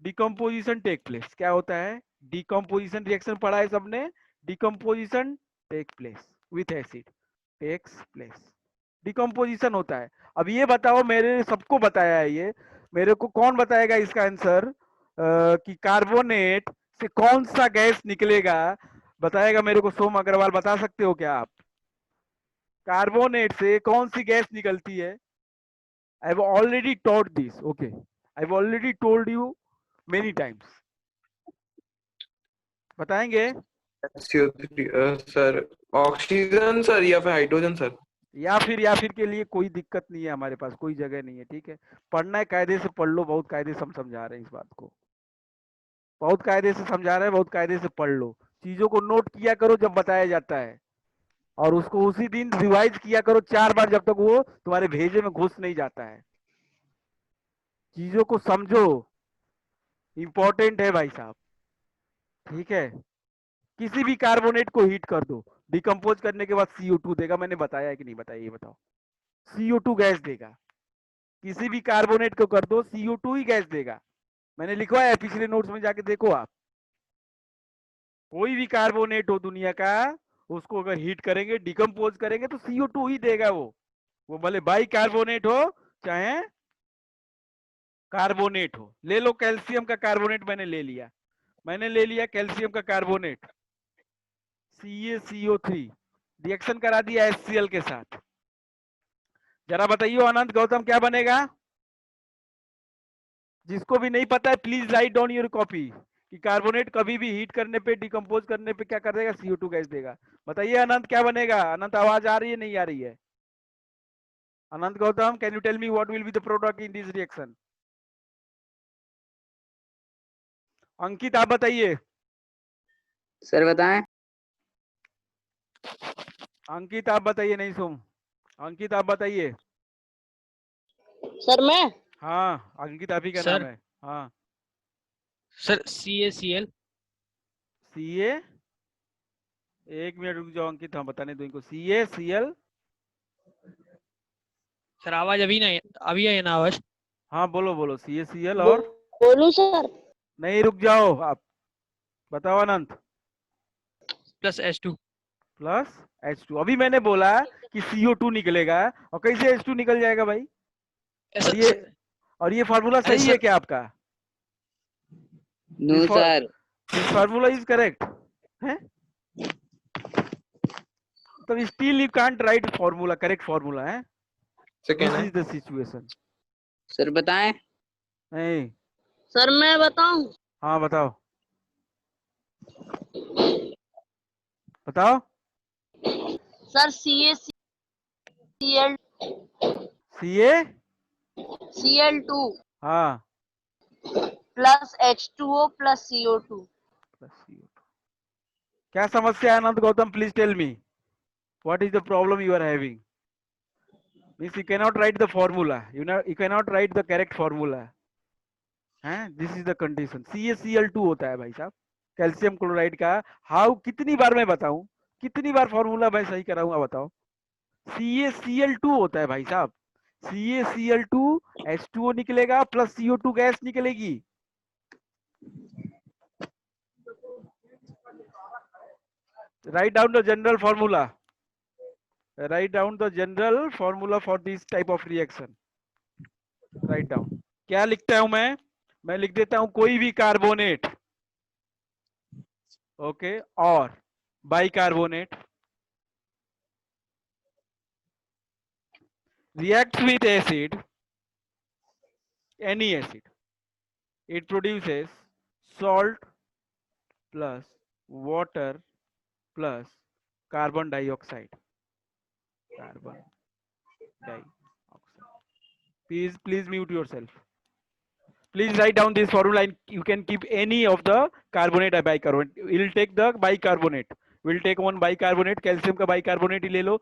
डिकम्पोजिशन टेक प्लेस। क्या होता है, डिकम्पोजिशन, रिएक्शन पढ़ा है सबने, decomposition take place with acid, takes place, decomposition होता है। अब ये बताओ, मेरे सबको बताया है ये, मेरे को कौन बताएगा इसका आंसर, कि कार्बोनेट से कौन सा गैस निकलेगा, बताएगा मेरे को सोम अग्रवाल, बता सकते हो क्या आप, कार्बोनेट से कौन सी गैस निकलती है? I have already taught this, okay, I have already told you many times. बताएंगे? CO3 सर, ऑक्सीजन सर, या फिर हाइड्रोजन सर? या फिर के लिए कोई दिक्कत नहीं है, हमारे पास कोई जगह नहीं है, ठीक है। पढ़ना है कायदे से पढ़ लो, बहुत कायदे से हम समझा रहे हैं इस बात को, बहुत कायदे से समझा रहे हैं, बहुत कायदे से पढ़ लो, चीजों को नोट किया करो जब बताया जाता है, और उसको उसी दिन रिवाइज किया करो 4 बार, जब तक वो तुम्हारे भेजे में घुस नहीं जाता है। चीजों को समझो, इंपॉर्टेंट है भाई साहब, ठीक है। किसी भी कार्बोनेट को हीट कर दो, डिकम्पोज करने के बाद CO2 देगा, मैंने बताया है कि नहीं बताया, ये बताओ, CO2 गैस देगा। किसी भी कार्बोनेट को कर दो, CO2 ही गैस देगा, मैंने लिखवाया है पिछले नोट्स में, जाके देखो आप। कोई भी कार्बोनेट हो दुनिया का, उसको अगर हीट करेंगे, डिकम्पोज करेंगे तो CO2 ही देगा वो भले बाई कार्बोनेट हो चाहे कार्बोनेट हो। ले लो कैल्शियम का कार्बोनेट, मैंने ले लिया कैल्शियम का कार्बोनेट, CaCO3, रिएक्शन करा दिया HCl के साथ। जरा बताइए अनंत गौतम क्या बनेगा? जिसको भी नहीं पता है please write down your copy, कि कार्बोनेट कभी भी हीट करने पे, डिकम्पोज करने पे क्या कर देगा, CO2 गैस देगा। बताइए अनंत क्या बनेगा? अनंत आवाज आ रही है नहीं आ रही है? Anant Gautam, can you tell me what will be the product in this reaction? Ankit आप बताइए। सर बताएं। अंकित आप बताइए, नहीं सुन, अंकित आप बताइए। सर मैं, हाँ अंकित आप ही का सर। नाम है। हाँ सर CaCl। CA, एक मिनट रुक जाओ अंकित, हम बताने दो इनको। CaCl, सर आवाज अभी आई ना आवाज? हाँ बोलो बोलो, CaCl और बोलू सर? नहीं, रुक जाओ आप, बताओ अनंत। Plus H2। Plus H2। अभी मैंने बोला कि CO2 निकलेगा, और कैसे H2 निकल जाएगा भाई? और ये फार्मूला अरे सही है सर क्या आपका? No this sir. Formula is correct है? तो still you can't write formula, correct formula है। सेकेंड दिस है इज द सिचुएशन। सर बताएं। नहीं, सर मैं बताऊं? हाँ बताओ बताओ। सर CaCl CA, Cl2 हाँ plus H2O plus CO2। Plus CO2। क्या समस्या है Anant Gautam? Please tell me what is the problem you are having? Means you cannot write the formula, you cannot write the correct formula हैं? This is the condition। CaCl2 होता है भाई साहब calcium chloride का। How, कितनी बार मैं बताऊं, कितनी बार फॉर्मूला मैं सही कराऊंगा बताओ? CaCl2 होता है भाई साहब। CaCl2 H2O निकलेगा प्लस CO2 गैस निकलेगी। Write down the general formula, write down the general formula for this type of reaction। Write down. क्या लिखता हूं मैं लिख देता हूं कोई भी कार्बोनेट, ओके, और bicarbonate reacts with acid, any acid, it produces salt plus water plus carbon dioxide, carbon dioxide। Please mute yourself। Please write down this formula and you can keep any of the carbonate or bicarbonate। We'll take the bicarbonate, we'll take one bicarbonate, calcium का bicarbonate ही ले लो।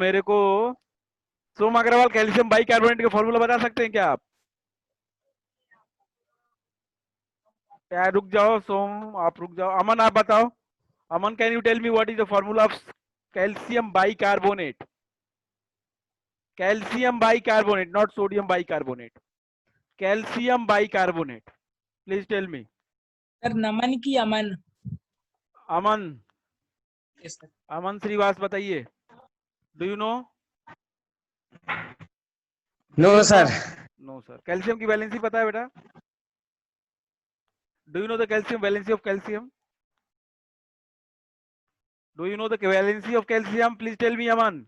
मेरे को सोम Agarwal calcium bicarbonate का formula बता सकते हैं क्या आप? क्या रुक जाओ सोम, आप रुक जाओ। अमन आप बताओ, Aman can you tell me what is the formula of calcium bicarbonate? Calcium bicarbonate, not sodium bicarbonate, calcium bicarbonate. Please tell me. Sir Naman की अमन। Aman, yes sir. अमन श्रीवास बताइए, do you know? No sir. No sir. Calcium की valency पता है बेटा? Do you know the calcium valency of calcium? Do you know the valency of calcium? Please tell me Aman.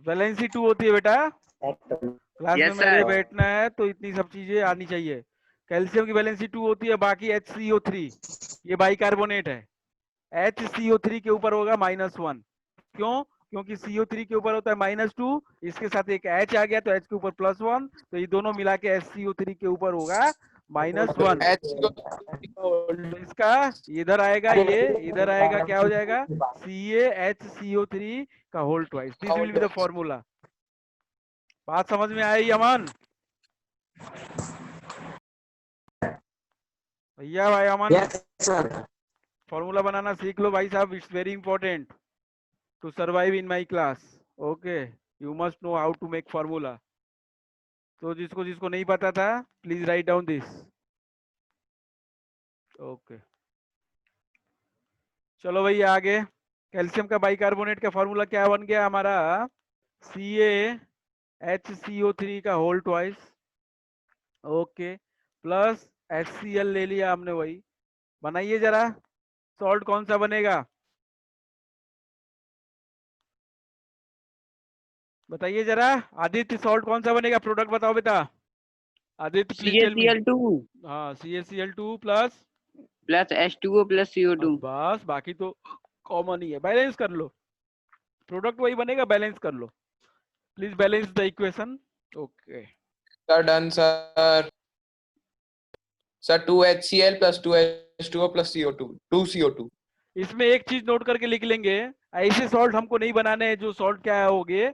Valency 2 होती है बेटा। Class में yes मेरे सर। बैठना है तो इतनी सब चीजें आनी चाहिए। कैल्शियम की वैलेंसी 2 होती है, बाकी HCO3 ये बाइकार्बोनेट है, HCO3 के ऊपर होगा -1। क्यों? क्योंकि CO3 के ऊपर होता है -2, इसके साथ एक H आ गया तो H के ऊपर +1, तो ये दोनों मिला के HCO3 के ऊपर होगा -1। तो इसका इधर आएगा, ये इधर आएगा, क्या हो जाएगा? CaHCO3 का whole twice. This will be the formula. बात समझ में आई अमन? भैया भाई अमन, फॉर्मूला बनाना सीख लो भाई साहब, it's very important to survive in my class. Okay, you must know how to make formula. तो जिसको जिसको नहीं पता था please write down this. Okay चलो भैया आगे। कैल्शियम का बाइकार्बोनेट का फॉर्मूला क्या बन गया हमारा? CaHCO3 का whole twice, okay, plus HCl ले लिया हमने, वही बनाइए जरा। सॉल्ट कौन सा बनेगा बताइए जरा। आदित्य सॉल्ट कौन सा बनेगा? प्रोडक्ट बताओ बेटा। Aditya please tell me. CaCl2 हाँ CaCl2 plus plus H2O plus CO2। बस, बाकी तो कॉमन ही है। बैलेंस कर लो, प्रोडक्ट वही बनेगा, बैलेंस कर लो। Please balance the equation. Okay sir done sir. Sir 2HCl plus 2H2O plus CO2 2CO2। इसमें एक चीज नोट करके लिख लेंगे, ऐसे सॉल्ट हमको नहीं बनाने हैं जो सॉल्ट क्या होंगे,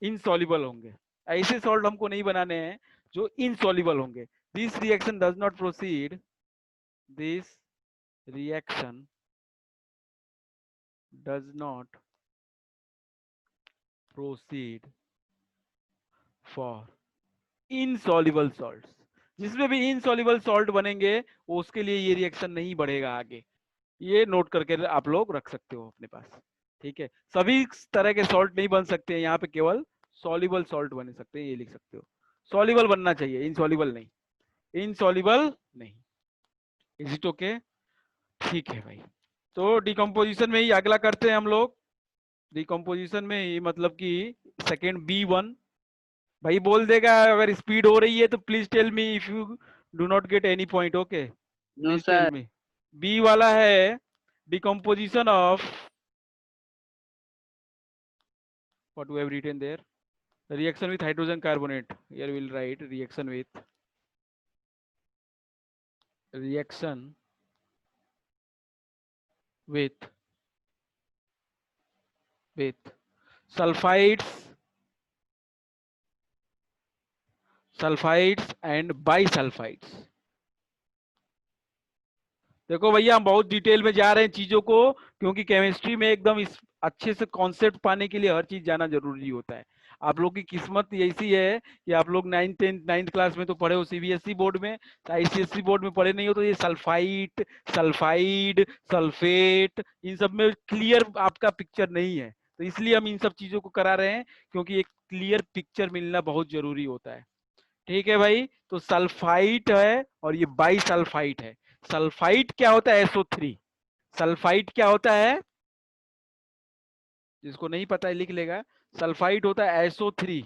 इनसॉल्युबल होंगे। ऐसे सॉल्ट हमको नहीं बनाने हैं जो इनसॉल्युबल होंगे। This reaction does not proceed, this reaction does not proceed for insoluble salts। जिसमें भी इनसॉल्युबल सॉल्ट बनेंगे वो उसके लिए ये रिएक्शन नहीं बढ़ेगा आगे। ये नोट करके आप लोग रख सकते हो अपने पास, ठीक है। सभी तरह के सॉल्ट नहीं बन सकते हैं, यहाँ पे केवल सॉल्युबल सॉल्ट बन सकते हैं, ये लिख सकते हो। सॉल्युबल बनना चाहिए, इनसॉल्युबल नहीं, इनसॉल्युबल नहीं। Is it okay? ठीक है भाई। तो डिकम्पोजिशन में ही अगला करते हैं हम लोग। डिकम्पोजिशन में ही मतलब कि सेकेंड B1 भाई बोल देगा अगर स्पीड हो रही है तो please tell me if you do not get any point. Okay, no please tell sir. Me. B वाला है decomposition of what we have written there, reaction with hydrogen carbonate. Here we'll write reaction with sulfides and bisulfides। देखो भैया हम बहुत detail में जा रहे हैं चीजों को, क्योंकि केमिस्ट्री में एकदम इस अच्छे से कॉन्सेप्ट पाने के लिए हर चीज जाना जरूरी होता है। आप लोग की किस्मत ऐसी है कि आप लोग 9th क्लास में तो पढ़े हो CBSE बोर्ड में, ICSE बोर्ड में पढ़े नहीं हो, तो ये सल्फाइट, सल्फाइड, सल्फेट, इन सब में क्लियर आपका पिक्चर नहीं है। तो इसलिए हम इन सब चीजों को करा रहे हैं, क्योंकि एक क्लियर पिक्चर मिलना बहुत जरूरी होता है। ठीक है भाई, तो सल्फाइट है और ये बाइसल्फाइट है। सल्फाइट क्या होता है? SO3। सल्फाइट क्या होता है? जिसको नहीं पता है लिख लेगा। सल्फाइट होता है SO3।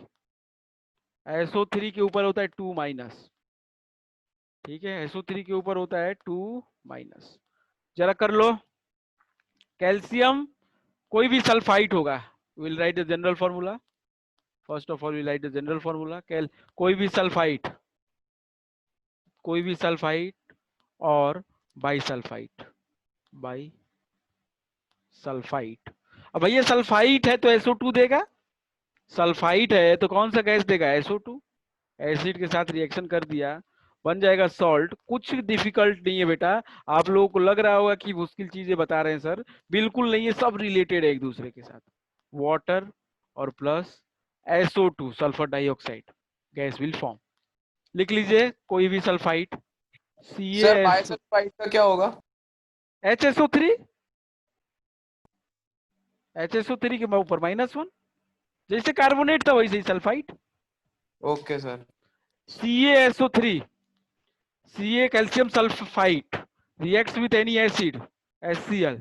SO3 के ऊपर होता है 2-। ठीक है, SO3 के ऊपर होता है 2-। जरा कर लो। कैल्शियम कोई भी सल्फाइट होगा, will write the general formula. First of all will write the general formula. कोई भी सल्फाइट और बाइसल्फाइट, अब भैया सल्फाइट है तो SO2 देगा। सल्फाइट है तो कौन सा गैस देगा? SO2। एसिड के साथ रिएक्शन कर दिया, बन जाएगा सॉल्ट। कुछ डिफिकल्ट नहीं है बेटा। आप लोगों को लग रहा होगा कि मुश्किल चीजें बता रहे हैं सर, बिल्कुल नहीं है, सब रिलेटेड है एक दूसरे के साथ। वाटर और plus SO2 sulphur dioxide gas will form. लिख लीजिए कोई भी सल्फाइट सर बाइसल्फाइड का क्या होगा? HSO3 के ऊपर -1, जैसे कार्बोनेट था वैसे ही sulphite. Okay sir. CaSO3, Ca calcium sulphite reacts with any acid HCl।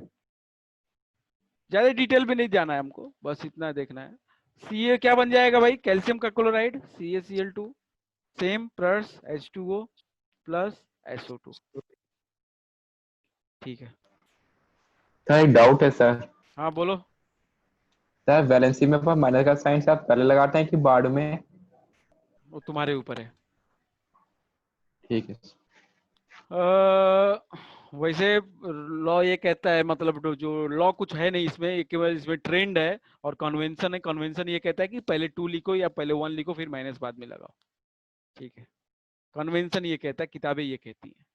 ज्यादा डिटेल में नहीं जाना है हमको, बस इतना देखना है। Ca क्या बन जाएगा भाई? कैल्शियम का chloride CaCl2 same plus H2O plus SO2। ठीक है सर एक डाउट है सर। हाँ बोलो। सर वैलेंसी में पर माइनस का साइन आप पहले लगाते हैं कि बाद में? वो तुम्हारे ऊपर है। ठीक है। वैसे लॉ ये कहता है, मतलब जो लॉ कुछ है नहीं इसमें, ये केवल इसमें ट्रेंड है और कन्वेंशन है। कन्वेंशन ये कहता है कि पहले 2 लिखो या पहले 1 लिखो फिर माइनस बाद में लगाओ। ठीक है, कन्वेंशन ये कहता है, किताबें ये कहती है।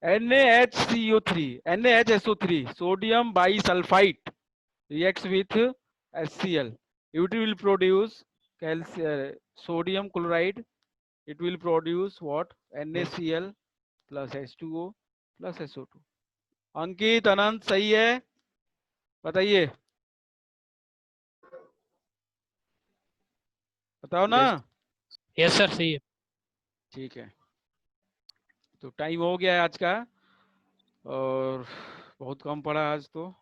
NaHCO3 sodium bisulphite reacts with HCl, it will produce sodium chloride, it will produce what? NaCl plus H2O plus SO2। अंकित, अनंत सही है? बताइए, बताओ ना। यस सर सही है। ठीक है, तो टाइम हो गया है आज का और बहुत कम पड़ा आज तो।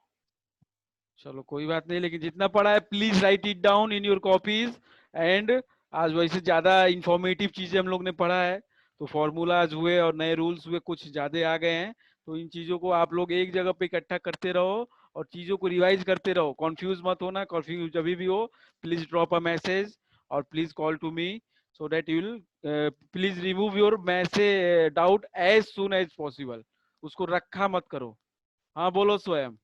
चलो कोई बात नहीं, लेकिन जितना पढ़ा है please right it down in your copies. And आज वैसे ज्यादा इंफॉर्मेटिव चीजें हम लोग ने पढ़ा है, तो फॉर्मूलाज हुए और नए रूल्स हुए, कुछ ज्यादा आ गए हैं। तो इन चीजों को आप लोग एक जगह पे इकट्ठा करते रहो और चीजों को रिवाइज करते रहो। कॉन्फ्यूज मत होना, कॉन्फ्यूज जब भी हो प्लीज ड्रॉप अ मैसेज और please call to me, so that you will please remove your message doubt as soon as possible. उसको रखा मत करो। हाँ बोलो स्वयं,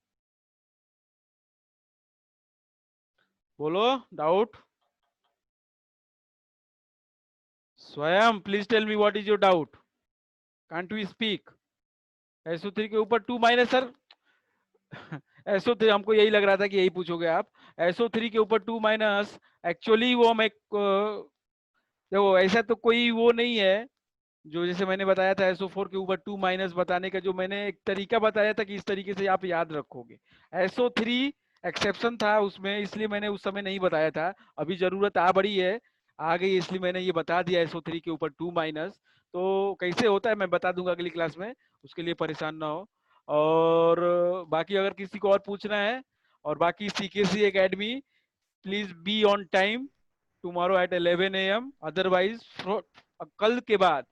बोलो doubt. Swayam please tell me what is your doubt. Can't we speak? SO3 के ऊपर 2- सर SO3 हमको यही लग रहा था कि यही पूछोगे आप। SO3 के ऊपर 2- एक्चुअली वो हम एक देखो ऐसा तो कोई वो नहीं है जो जैसे मैंने बताया था SO4 के ऊपर 2- बताने का, जो मैंने एक तरीका बताया था कि इस तरीके से आप याद रखोगे। SO3 एक्सेप्शन था उसमें, इसलिए मैंने उस समय नहीं बताया था। अभी जरूरत आ बड़ी है, आ गई, इसलिए मैंने ये बता दिया SO3 के ऊपर 2-। तो कैसे होता है मैं बता दूंगा अगली क्लास में, उसके लिए परेशान ना हो। और बाकी अगर किसी को और पूछना है, और बाकी CKC academy please be on time tomorrow at 11 AM, otherwise कल के बाद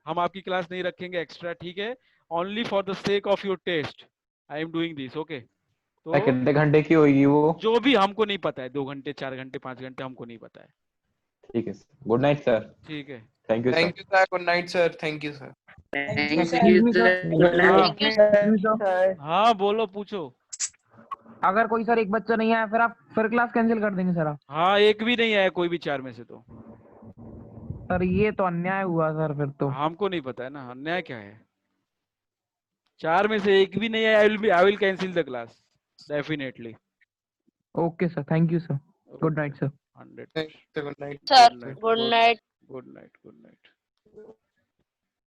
हम आपकी क्लास नहीं रखेंगे एक्स्ट्रा, ठीक है? Only for the sake of your test I am doing this, okay? तो कितने घंटे की होगी वो? जो भी हमको नहीं पता है, 2 घंटे 4 घंटे 5 घंटे हमको नहीं पता है। ठीक है, गुड नाइट सर। ठीक है, thank you sir. Thank you sir, good night sir, thank you sir. Thank you, thank sir. You sir sir. Good night Thank you, sir. Thank you sir. हाँ बोलो, पूछो। अगर कोई सर एक बच्चा नहीं आया फिर आप फिर क्लास कैंसिल कर देंगे सर आप? हाँ, एक भी नहीं आया कोई भी 4 में से, तो सर ये तो अन्याय हुआ सर फिर तो। हमको नहीं पता है ना अन्याय क्या है। 4 में से एक भी नहीं आया, I will cancel the class definitely. Okay sir, thank you sir, good night sir. 100। Thank you, good night. Sir, Good night. good night. Good night. Good night.